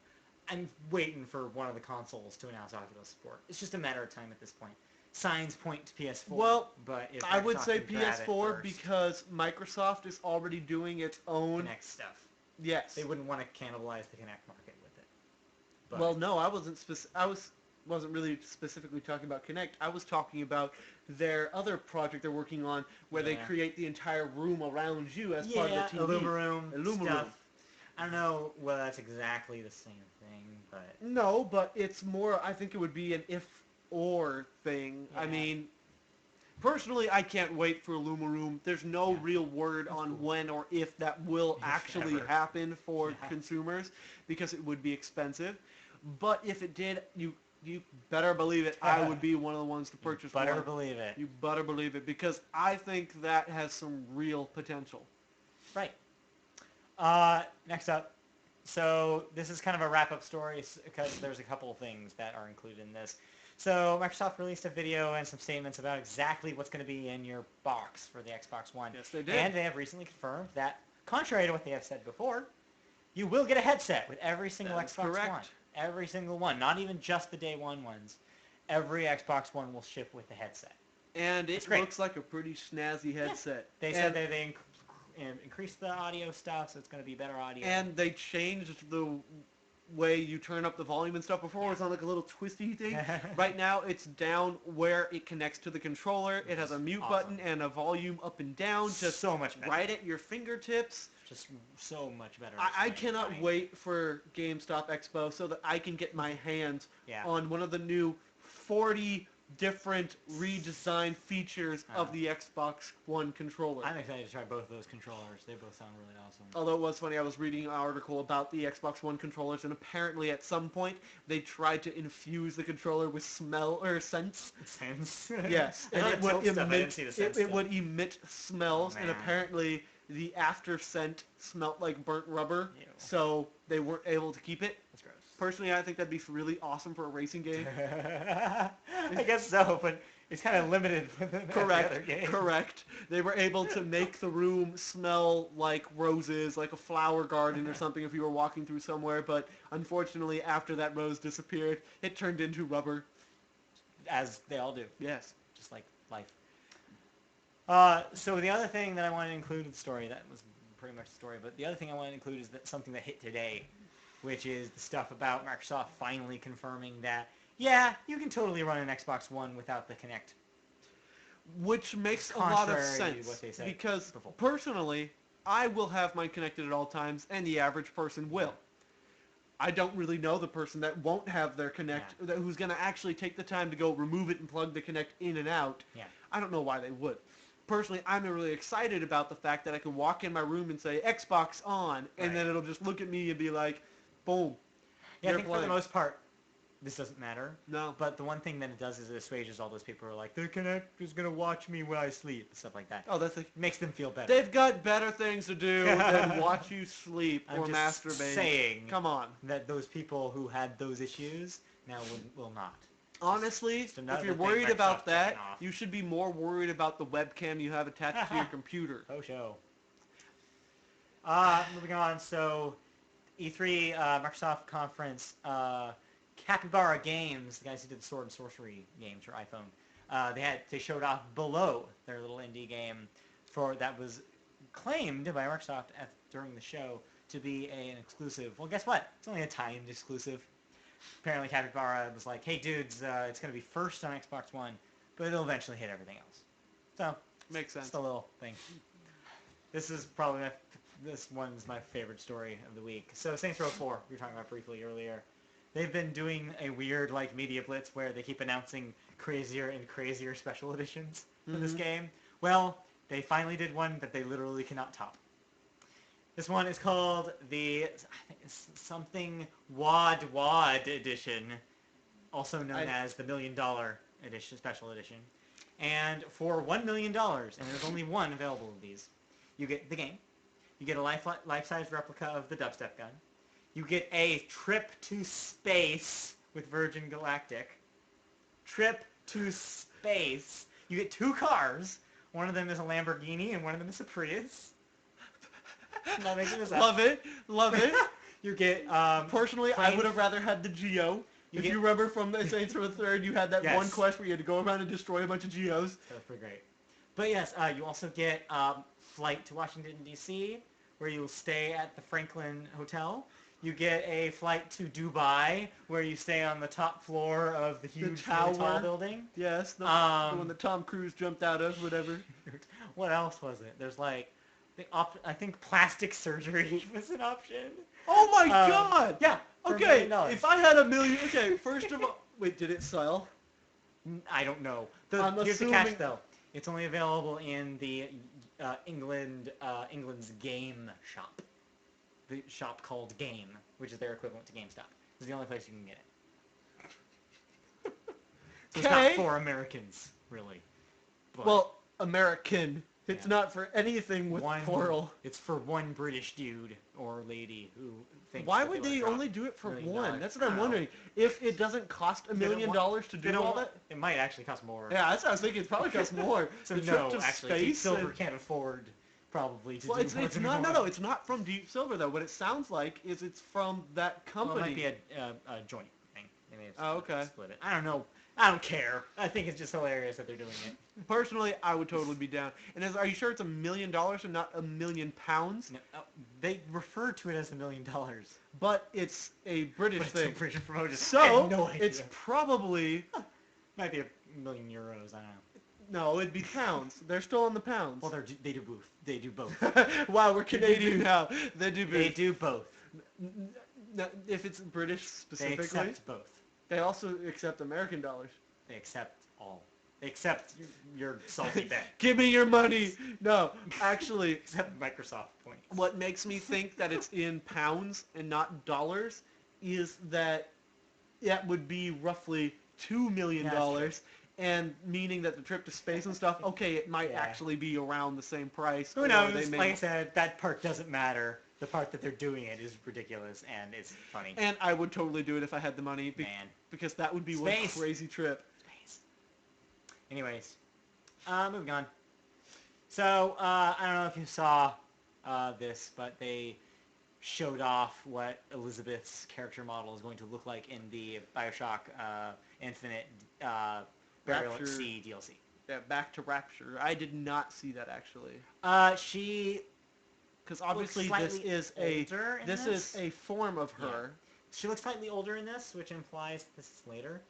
I'm waiting for one of the consoles to announce Oculus support. It's just a matter of time at this point. Signs point to PS4. Well, but if I would Microsoft say can grab it PS4 first, because Microsoft is already doing its own. Kinect stuff. Yes. They wouldn't want to cannibalize the Kinect market with it. But Well, no, I wasn't really specifically talking about Kinect. I was talking about their other project they're working on where they Yeah. create the entire room around you as part of the TV. Luma Room Luma stuff. Room. I don't know whether that's exactly the same thing, but No, but it's more, I think it would be an if-or thing. I Yeah. mean, personally, I can't wait for Luma Room. There's no Yeah. real word That's on cool. when or if that will If actually ever. happen for Yeah. consumers because it would be expensive. But if it did, you better believe it, I would be one of the ones to purchase better one. believe it. You better believe it because I think that has some real potential. Right. Next up. So this is kind of a wrap-up story because there's a couple of things that are included in this. So Microsoft released a video and some statements about exactly what's going to be in your box for the Xbox One. Yes, they did. And they have recently confirmed that, contrary to what they have said before, you will get a headset with every single That is Xbox correct. One. Every single one. Not even just the day one ones. Every Xbox One will ship with the headset. And it It's great. looks like a pretty snazzy headset. They said that they increased the audio stuff, so it's going to be better audio. And they changed the way you turn up the volume and stuff. Before it was on like a little twisty thing. Right now it's down where it connects to the controller. It has a mute Awesome. button and a volume up and down. Just so much better. right at your fingertips. Just so much better. I cannot wait for GameStop Expo so that I can get my hands Yeah. on one of the new 40 different redesigned features of the Xbox One controller. I'm excited to try both of those controllers. They both sound really awesome. Although it was funny, I was reading an article about the Xbox One controllers, and apparently at some point they tried to infuse the controller with smell or scents. Sense. Yes, and it would emit smells, Oh, and man. apparently the after scent smelled like burnt rubber, Ew. so they weren't able to keep it. That's gross. Personally, I think that'd be really awesome for a racing game. I guess so, but it's kind of limited within the other game. Correct. They were able to make the room smell like roses, like a flower garden or something if you were walking through somewhere, but unfortunately after that rose disappeared, it turned into rubber. As they all do. Yes. Just like life. So the other thing that I wanted to include in the story, that was pretty much the story, but the other thing I wanted to include is that something that hit today, which is the stuff about Microsoft finally confirming that Yeah, you can totally run an Xbox One without the Kinect. Which makes a lot of Contrary to sense. what they said Because, before. personally, I will have mine connected at all times, and the average person will. I don't really know the person that won't have their Kinect, who's going to actually take the time to go remove it and plug the Kinect in and out. Yeah. I don't know why they would. Personally, I'm really excited about the fact that I can walk in my room and say, Xbox on, and then it'll just look at me and be like, boom. Yeah, I think for the most part, this doesn't matter. No. But the one thing that it does is it assuages all those people who are like, the Kinect is going to watch me while I sleep, and stuff like that. Oh, that's makes them feel better. They've got better things to do than watch you sleep or I'm just masturbate. saying Come on. that those people who had those issues now will not. Honestly, Just if you're thing worried about Microsoft's that, taking off. you should be more worried about the webcam you have attached to your computer. Oh, show. Moving on, so E3 Microsoft conference, Capybara Games, the guys who did the Sword and Sorcery games for iPhone, they showed off Below, their little indie game that was claimed by Microsoft during the show to be an exclusive. Well, guess what? It's only a timed exclusive. Apparently Capybara was like, hey dudes, it's going to be first on Xbox One, but it'll eventually hit everything else. So, makes sense. Just a little thing. This one's my favorite story of the week. So Saints Row 4, we were talking about briefly earlier. They've been doing a weird media blitz where they keep announcing crazier and crazier special editions for this game. Well, they finally did one that they literally cannot top. This one is called I think it's something WAD edition, also known as the $1 Million edition, special edition. And for $1 million, and there's only one available of these, you get the game. You get a life-size replica of the dubstep gun. You get a trip to space with Virgin Galactic. Trip to space. You get 2 cars. One of them is a Lamborghini and one of them is a Prius. I'm not making this up. Love it. You get, personally, I would have rather had the Geo. You remember from the Saints Row 3rd, you had that one quest where you had to go around and destroy a bunch of Geos. That was pretty great. But yes, you also get flight to Washington, D.C., where you'll stay at the Franklin Hotel. You get a flight to Dubai, where you stay on the top floor of the huge really tall building. Yes, the one that Tom Cruise jumped out of, whatever. What else was it? There's I think plastic surgery was an option. Oh my god! Yeah. Okay, if I had $1 million... Okay, first of all... Wait, did it sell? I don't know. Here's the catch, though. It's only available in the England's game shop. The shop called Game, which is their equivalent to GameStop. This is the only place you can get it. So it's not for Americans, really. But well, American. It's not for anything with plural. It's for one British dude or lady who thinks. Why would they only do it for one? That's what I'm wondering. If it doesn't cost $1 million to do all that, it might actually cost more. Yeah, that's what I was thinking. It probably costs more. So Deep Silver can't afford probably to do more. It's not. No, it's not from Deep Silver though. What it sounds like is it's from that company. Well, it might be a joint thing. They may have split it. I don't know. I don't care. I think it's just hilarious that they're doing it. Personally, I would totally be down. And are you sure it's $1 million and not £1 million? No, they refer to it as $1 million. But it's a British thing. It's a British promotion. So, I have no idea. It's probably... Might be €1 million, I don't know. No, it'd be pounds. They're still on the pounds. Well, they do both. They do both. Wow, we're Canadian now. They do both. They do both. If it's British specifically... They accept both. They also accept American dollars. They accept all. They accept your Saltybet. Give me your money. No, actually. Except Microsoft points. What makes me think that it's in pounds and not dollars is that it would be roughly $2 million. And meaning that the trip to space and stuff, okay, it might actually be around the same price. Who knows? Like I said, that part doesn't matter. The part that they're doing it is ridiculous and it's funny. And I would totally do it if I had the money. Because that would be one crazy trip. Space. Anyways, moving on. So, I don't know if you saw this, but they showed off what Elizabeth's character model is going to look like in the Bioshock Infinite Burial at Sea DLC. Yeah, Back to Rapture. I did not see that actually. She... Because obviously this is a form of her. Yeah. She looks slightly older in this, which implies this is later.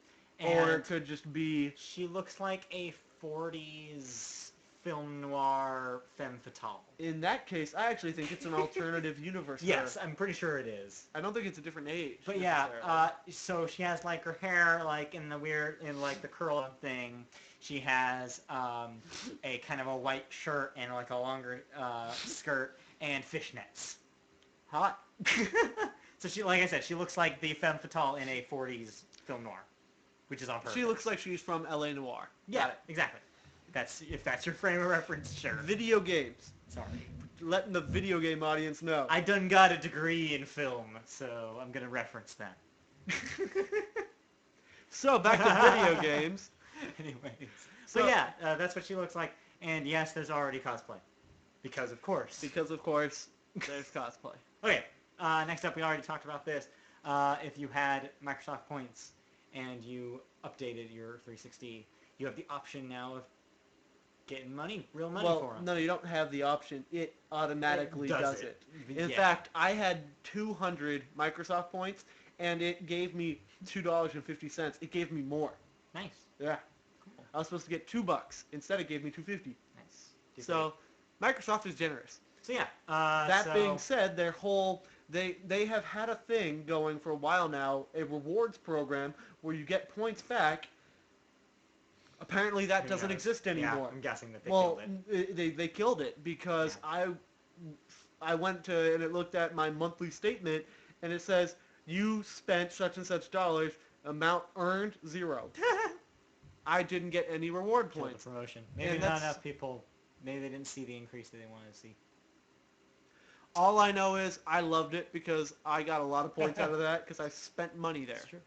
or it could just be... She looks like a 40s film noir femme fatale. In that case, I actually think it's an alternative universe. Yes, I'm pretty sure it is. I don't think it's a different age. But yeah, so she has like her hair like in the the curl up thing. She has a kind of a white shirt and like a longer skirt and fishnets. Hot. So she, like I said, she looks like the femme fatale in a 40s film noir, which is on purpose. She looks like she's from L.A. Noire. Yeah, exactly. If that's your frame of reference, sure. Video games. Sorry. Letting the video game audience know. I done got a degree in film, so I'm going to reference that. So, back to video games. Anyways. So yeah, that's what she looks like. And yes, there's already cosplay. Because of course. Because of course, there's cosplay. Okay. Next up, we already talked about this. If you had Microsoft points and you updated your 360, you have the option now of getting real money for them. No, you don't have the option. It automatically does it. In Yeah. fact, I had 200 Microsoft points, and it gave me $2.50. It gave me more. Nice. Yeah. Cool. I was supposed to get $2. Instead, it gave me $2.50. Nice. So, Microsoft is generous. So yeah. That being said, their whole... They have had a thing going for a while now, a rewards program where you get points back. Apparently that doesn't exist anymore. Yeah, I'm guessing that they killed it. They killed it because I went to and it looked at my monthly statement and it says you spent such and such dollars, amount earned 0. I didn't get any reward Killed points. the promotion. Maybe not enough people. Maybe they didn't see the increase that they wanted to see. All I know is I loved it because I got a lot of points out of that because I spent money there. It's true.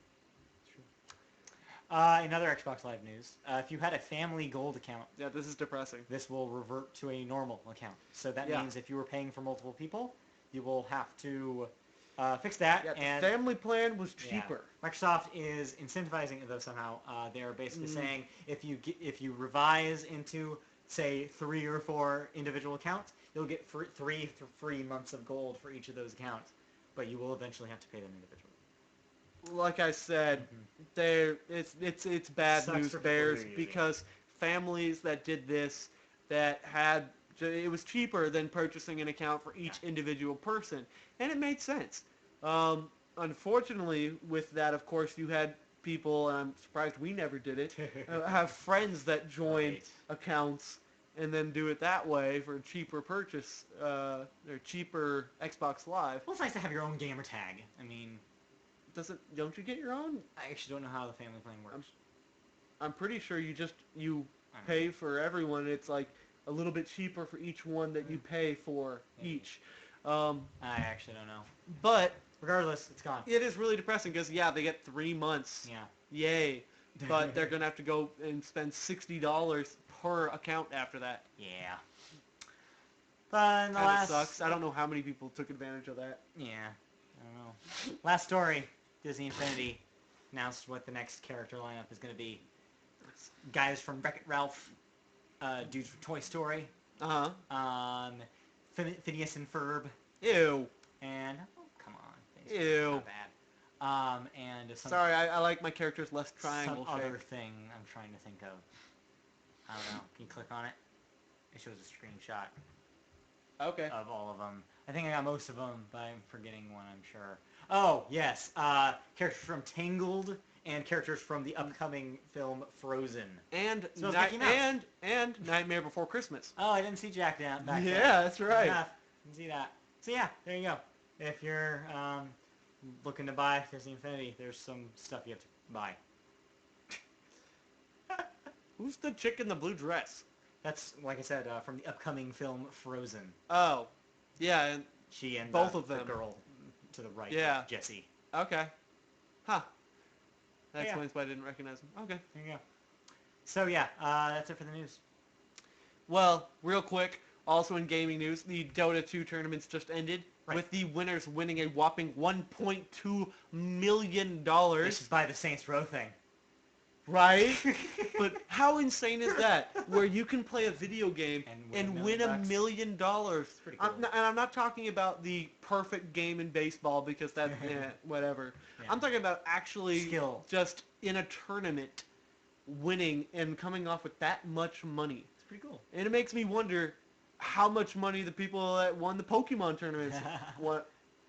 In other Xbox Live news, if you had a family gold account... Yeah, this is depressing. This will revert to a normal account. So that means if you were paying for multiple people, you will have to fix that. Yeah, and the family plan was cheaper. Yeah. Microsoft is incentivizing it, though somehow. They are basically saying if you revise into, say, 3 or 4 individual accounts, you'll get 3 free months of gold for each of those accounts. But you will eventually have to pay them individually. Like I said, it's bad news bears because families that did this it was cheaper than purchasing an account for each individual person, and it made sense. Unfortunately, with that, of course, you had people, and I'm surprised we never did it, have friends that join accounts and then do it that way for a cheaper purchase, or cheaper Xbox Live. Well, it's nice to have your own gamer tag. I mean... Don't you get your own? I actually don't know how the family plan works. I'm pretty sure you pay for everyone. It's like a little bit cheaper for each one that you pay for each. I actually don't know. But regardless, it's gone. It is really depressing because they get 3 months. Yeah. Yay. But they're gonna have to go and spend $60 per account after that. Yeah. But in the last... sucks. I don't know how many people took advantage of that. Yeah. I don't know. Last story. Disney Infinity announced what the next character lineup is going to be. Guys from Wreck-It Ralph, dudes from Toy Story, Phineas and Ferb. Ew. And, oh, come on. Ew. Not bad. And sorry, I like my characters less triangle some shape. other thing I'm trying to think of. I don't know. Can you click on it? It shows a screenshot. Okay. Of all of them. I think I got most of them, but I'm forgetting one, I'm sure. Oh, yes. Characters from Tangled and characters from the upcoming film Frozen. And Nightmare Before Christmas. Oh, I didn't see Jack down back there. Yeah, that's right. Didn't see that. So yeah, there you go. If you're looking to buy Disney Infinity, there's some stuff you have to buy. Who's the chick in the blue dress? That's, like I said, from the upcoming film Frozen. Oh. Yeah, and she and both of them. The girl to the right, Jessie. Okay. Huh. That explains why I didn't recognize him. Okay. There you go. So yeah, that's it for the news. Well, real quick, also in gaming news, the Dota 2 tournaments just ended, with the winners winning a whopping $1.2 million. This is by the Saints Row thing. Right? But how insane is that? Where you can play a video game And and win $1 million. It's pretty cool. And I'm not talking about the perfect game in baseball because that's whatever. Yeah. I'm talking about actually Skill. just in a tournament winning and coming off with that much money. It's pretty cool. And it makes me wonder how much money the people that won the Pokemon tournaments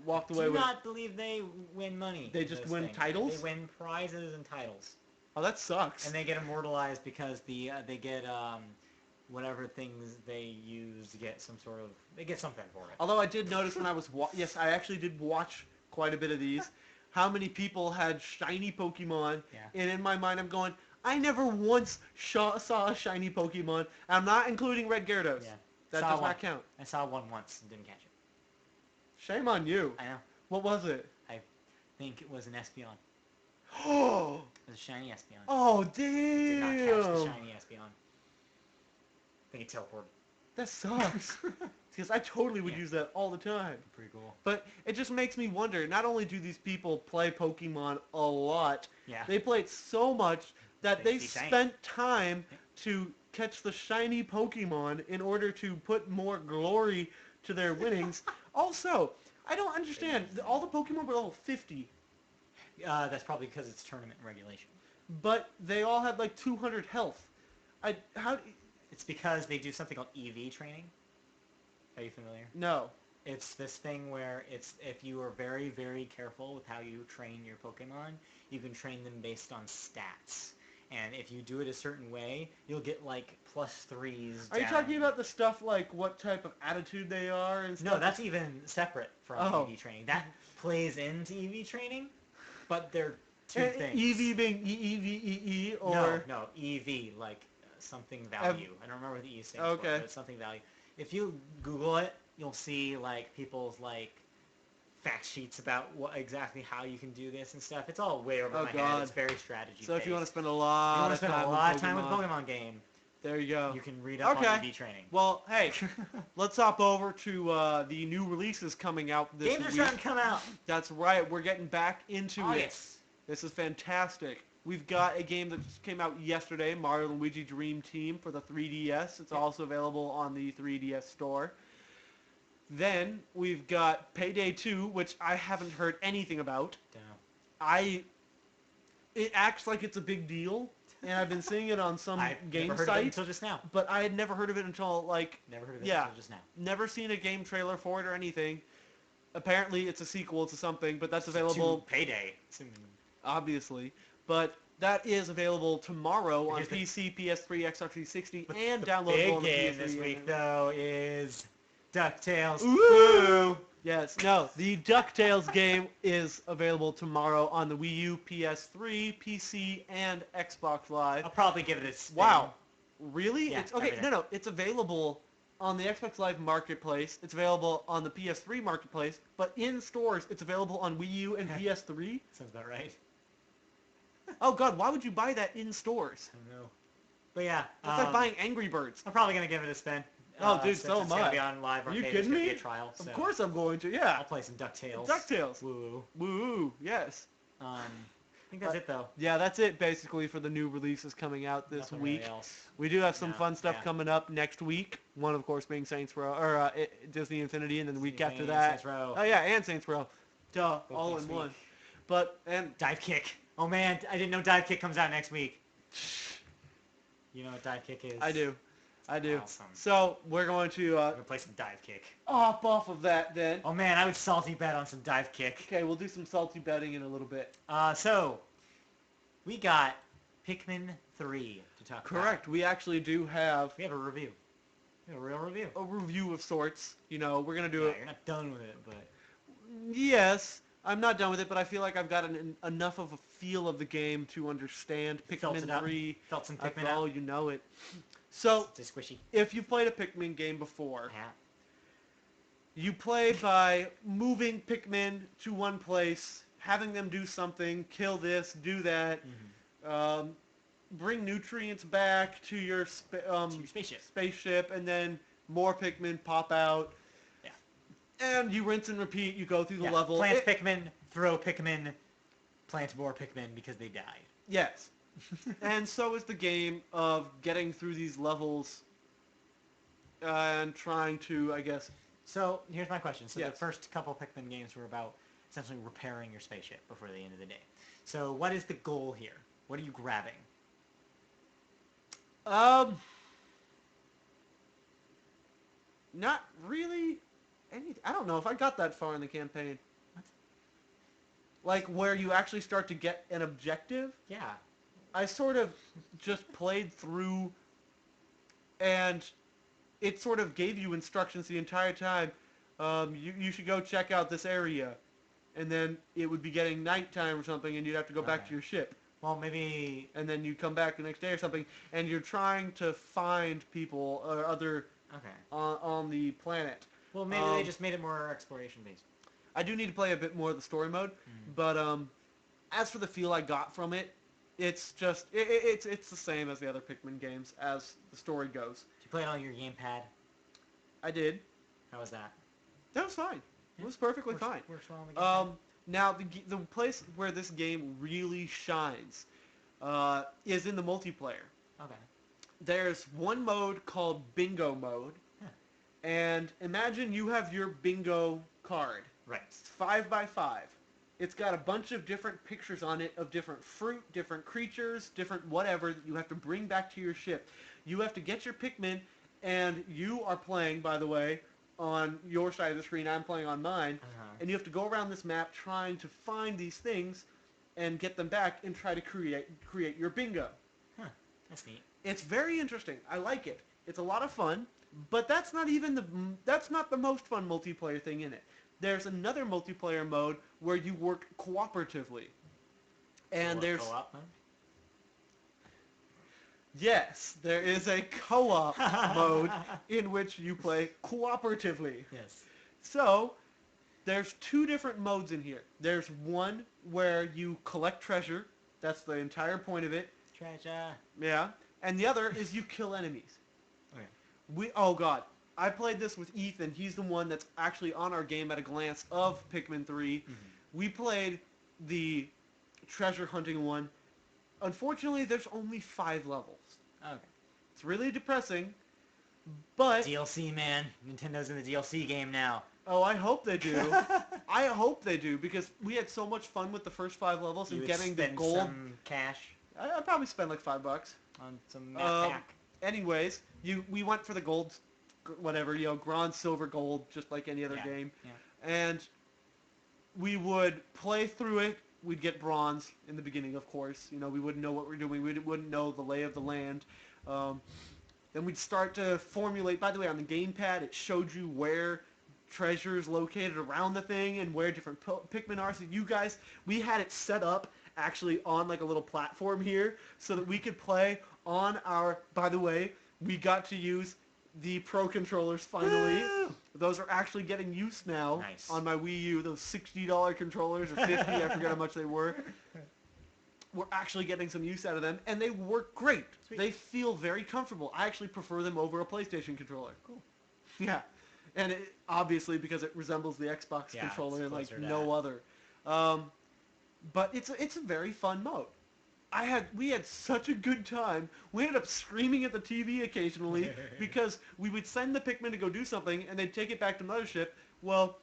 walked away with. I do not believe they win money. They just win titles? They win prizes and titles. Oh, that sucks. And they get immortalized because they get whatever things they use to get they get something for it. Although I did notice when I was yes, I actually did watch quite a bit of these. How many people had shiny Pokemon? Yeah. And in my mind, I'm going, I never once saw a shiny Pokemon. I'm not including Red Gyarados. Yeah. That does not count. I saw one once and didn't catch it. Shame on you. I know. What was it? I think it was an Espeon. Oh. It was a shiny Espeon. Oh, Did not catch the damn. shiny Espeon. I think it teleported. That sucks. Because I totally would use that all the time. Pretty cool. But it just makes me wonder, not only do these people play Pokemon a lot, Yeah. they play it so much that they They shine. spent time to catch the shiny Pokemon in order to put more glory to their winnings. Also, I don't understand. All the Pokemon were level 50, That's probably because it's tournament regulation. but they all had like 200 health. It's because they do something called EV training. Are you familiar? No. It's this thing where if you are very, very careful with how you train your Pokemon, you can train them based on stats. And if you do it a certain way, you'll get like +3s. Are you talking about the stuff like what type of attitude they are and stuff? No, that's even separate from EV training. That plays into EV training, but they're two things. EV being EEVEE or... No, EV, like something value. I don't remember what the E stands for, but it's something value. If you Google it, you'll see like people's like fact sheets about exactly how you can do this and stuff. It's all way over my head. It's very strategy. So if you want to spend a lot of time with Pokemon game, there you go. You can read up on EV training. Well, hey, let's hop over to the new releases coming out this week. Games are starting to come out. That's right. We're getting back into it. Yes. This is fantastic. We've got a game that just came out yesterday, Mario & Luigi Dream Team for the 3DS. It's also available on the 3DS store. Then we've got Payday 2, which I haven't heard anything about. Damn. It acts like it's a big deal, and I've been seeing it on some game never heard site of it until just now. but I had never heard of it until Never heard of it until just now. Never seen a game trailer for it or anything. Apparently, it's a sequel to something, but that's available. To Payday. Obviously, but that is available tomorrow on PC, PS3, Xbox 360, and downloadable on the big game PS3 this week though is DuckTales. Ooh! Yes, no, the DuckTales game is available tomorrow on the Wii U, PS3, PC, and Xbox Live. I'll probably give it a spin. Wow. Really? Yeah, It's okay, no, it's available on the Xbox Live Marketplace. It's available on the PS3 Marketplace, but in stores, it's available on Wii U and PS3. Sounds about right. Oh god, why would you buy that in stores? I don't know. But yeah. It's like buying Angry Birds. I'm probably going to give it a spin. Oh, dude, since so it's am gonna I. be on live Are you arcade, kidding me? Be a trial, so Of course I'm going to, yeah. I'll play some DuckTales. DuckTales. Woo. Woo, yes. I think that's it though. Yeah, that's it basically for the new releases coming out this Nothing week. really else. We do have some fun stuff coming up next week. One, of course, being Saints Row, or Disney Infinity, and then the week after that. Saints Row. Oh yeah, and Saints Row. Duh, Both all next in week. one. But and Dive Kick. Oh man, I didn't know Dive Kick comes out next week. You know what Dive Kick is? I do. Awesome. So we're going to I'm gonna play some Dive Kick. hop off of that then. Oh man, I would salty bet on some Dive Kick. Okay, we'll do some salty betting in a little bit. So we got Pikmin 3 to talk about. Correct. We actually do have We have a review. We have a real review. a review of sorts. You know, we're gonna do it. You're not done with it, but Yes, I'm not done with it, but I feel like I've got enough of a feel of the game to understand Felt it Pikmin up. 3. Felt some I Pikmin know out. you know it. So, It's squishy. if you've played a Pikmin game before, Yeah. you play by moving Pikmin to one place, having them do something, kill this, do that, bring nutrients back to your To your spaceship. spaceship, and then more Pikmin pop out. Yeah. And you rinse and repeat. You go through the level. Plant Pikmin, throw Pikmin, plant more Pikmin because they died. Yes. And so is the game of getting through these levels and trying to, I guess... So here's my question. So the Yes. first couple Pikmin games were about essentially repairing your spaceship before the end of the day. So what is the goal here? What are you grabbing? Not really anything. I don't know if I got that far in the campaign. What? Like where you actually start to get an objective. Yeah. I sort of just played through and it sort of gave you instructions the entire time. You should go check out this area. And then it would be getting nighttime or something and you'd have to go back to your ship. Well, maybe... And then you come back the next day or something and you're trying to find people or other on the planet. Well, maybe they just made it more exploration based. I do need to play a bit more of the story mode, but as for the feel I got from it, it's just it's the same as the other Pikmin games as the story goes. Did you play it on your gamepad? I did. How was that? That was fine. It was perfectly fine. Works well on the gamepad. Now the place where this game really shines is in the multiplayer. Okay. There's one mode called Bingo Mode, and imagine you have your bingo card. Right. It's 5x5. It's got a bunch of different pictures on it of different fruit, different creatures, different whatever that you have to bring back to your ship. You have to get your Pikmin, and you are playing, by the way, on your side of the screen. I'm playing on mine. And you have to go around this map trying to find these things and get them back and try to create your bingo. Huh. That's neat. It's very interesting. I like it. It's a lot of fun, but that's not the most fun multiplayer thing in it. There's another multiplayer mode where you work cooperatively. And there's co-op mode? Yes, there is a co-op mode in which you play cooperatively. Yes. So, there's two different modes in here. There's one where you collect treasure. That's the entire point of it. Treasure. Yeah. And the other is you kill enemies. Okay. Oh god. I played this with Ethan. He's the one that's actually on our Game at a Glance of Pikmin 3. Mm-hmm. We played the treasure hunting one. Unfortunately, there's only 5 levels. Okay. It's really depressing, but... DLC, man. Nintendo's in the DLC game now. Oh, I hope they do. I hope they do, because we had so much fun with the first 5 levels and getting the gold... some cash I'd probably spend like $5 on some map pack. Anyways, we went for the gold, whatever, bronze, silver, gold, just like any other game. Yeah. And we would play through it. We'd get bronze in the beginning, of course. We wouldn't know what we're doing. We wouldn't know the lay of the land. Then we'd start to formulate. By the way, on the gamepad, it showed you where treasures located around the thing and where different Pikmin are. So you guys, we had it set up actually on like a little platform here so that we could play on our... By the way, we got to use the Pro controllers finally. Woo! Those are actually getting used now. Nice. On my Wii U. Those $60 controllers or $50, I forget how much they were. We're actually getting some use out of them, and they work great. Sweet. They feel very comfortable. I actually prefer them over a PlayStation controller. Cool. Yeah, and obviously because it resembles the Xbox controller like no other. But it's a very fun mode. We had such a good time. We ended up screaming at the TV occasionally because we would send the Pikmin to go do something and they'd take it back to Mothership. Well,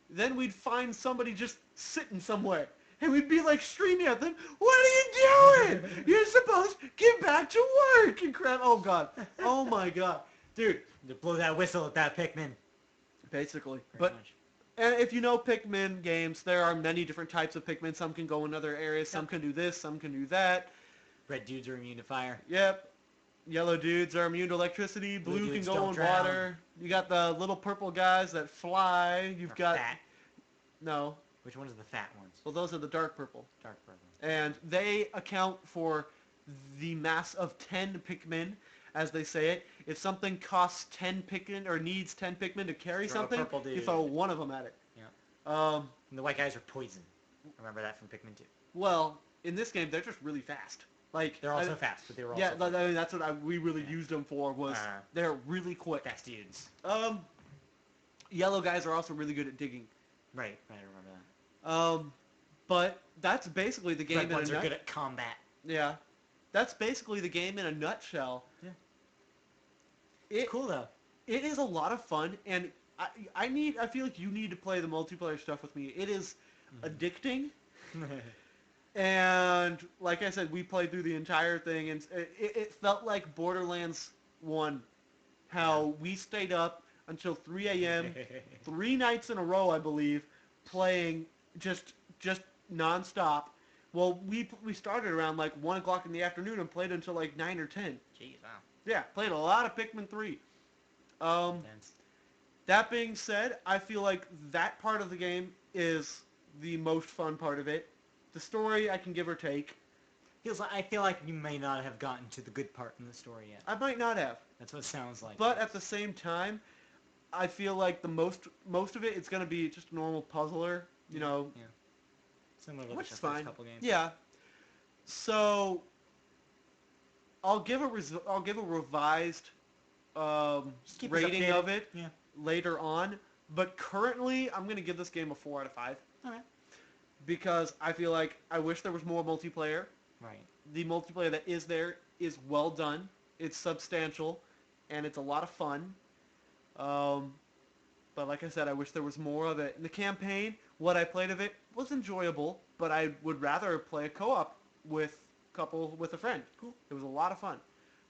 then we'd find somebody just sitting somewhere. And we'd be like screaming at them, "What are you doing? You're supposed to get back to work!" and crap. Oh god. Oh my god. Dude. To blow that whistle at that Pikmin. Basically. And if you know Pikmin games, there are many different types of Pikmin. Some can go in other areas. Some can do this. Some can do that. Red dudes are immune to fire. Yep. Yellow dudes are immune to electricity. Blue can go in water. You got the little purple guys that fly. You've got... Fat. No. Which ones are the fat ones? Well, those are the dark purple. Dark purple. And they account for the mass of 10 Pikmin, as they say it. If something costs 10 Pikmin or needs 10 Pikmin to carry something, you throw one of them at it. Yeah. And the white guys are poison. Remember that from Pikmin 2. Well, in this game, they're just really fast. Like they're also fast, but they were also fast. I mean, that's what we really used them for, was they're really quick. Fast dudes. Yellow guys are also really good at digging. Right, I remember that. But that's basically the game. Red ones are good at combat. Yeah. that's basically the game in a nutshell. Yeah. It, Cool though. it is a lot of fun, and I feel like you need to play the multiplayer stuff with me. It is addicting, and like I said, we played through the entire thing, and it felt like Borderlands 1, how we stayed up until 3 a.m., 3 nights in a row, I believe, playing just nonstop. Well, we started around like 1 o'clock in the afternoon and played until like 9 or 10. Jeez, wow. Yeah, played a lot of Pikmin 3. Intense. That being said, I feel like that part of the game is the most fun part of it. The story I can give or take. I feel like you may not have gotten to the good part in the story yet. I might not have. That's what it sounds like. But at the same time, I feel like the most of it, it's going to be just a normal puzzler, you know. Yeah. Similar to Which the is first fine. couple games. Yeah. So I'll give a revised keep us rating updated. of it Yeah. later on. But currently, I'm going to give this game a 4 out of 5. Okay. Because I feel like I wish there was more multiplayer. Right. The multiplayer that is there is well done. It's substantial, and it's a lot of fun. But like I said, I wish there was more of it. In the campaign, what I played of it was enjoyable, but I would rather play a co-op with a friend. Cool. It was a lot of fun.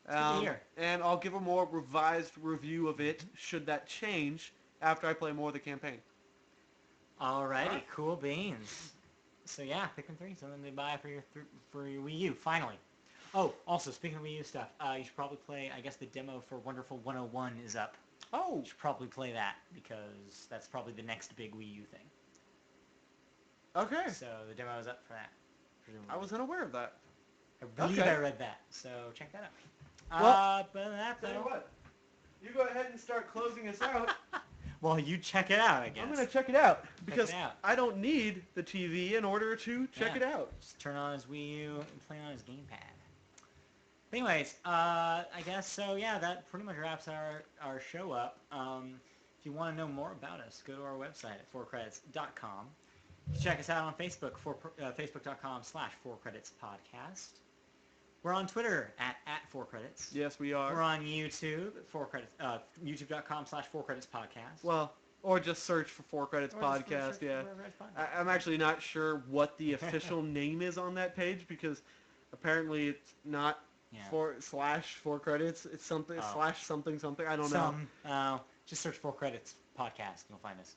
It's good to hear. And I'll give a more revised review of it should that change after I play more of the campaign. Alrighty, cool beans. So yeah, Pikmin 3, something to buy for your Wii U, finally. Oh, also, speaking of Wii U stuff, you should probably play, I guess the demo for Wonderful 101 is up. Oh. You should probably play that, because that's probably the next big Wii U thing. Okay. So the demo is up for that, presumably. I was unaware of that. I believe Okay. I read that, so check that out. Well, but that, Tell you what, you go ahead and start closing us out. well, you check it out, I guess. I'm going to check it out because it out. I don't need the TV in order to check it out. Just turn on his Wii U and play on his gamepad. But anyways, I guess so. Yeah, that pretty much wraps our show up. If you want to know more about us, go to our website at FourCredits.com. Check us out on Facebook, Facebook.com/FourCreditsPodcast. We're on Twitter at FourCredits. Yes, we are. We're on YouTube at YouTube.com/FourCreditsPodcast. Well, or just search for Four Credits Podcast. Yeah, I'm actually not sure what the official name is on that page because apparently it's not Four Credits. It's something /something. I don't know. Just search Four Credits Podcast. You'll find us.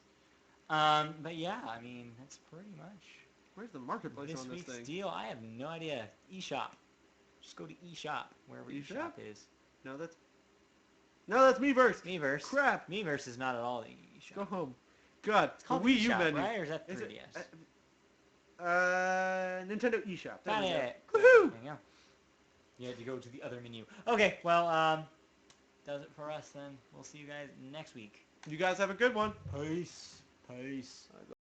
But yeah, I mean that's pretty much. Where's the marketplace this on this week's thing? deal? I have no idea. eShop. Just go to eShop wherever eShop is. No, that's Miiverse. Miiverse. Crap. Miiverse is not at all the eShop. Go home. God, It's called the Wii U eShop, menu. right? Or is that 3DS? Nintendo eShop. There Got we go. it. Woohoo! There you go. You had to go to the other menu. Okay, well, does it for us then. We'll see you guys next week. You guys have a good one. Peace. Peace.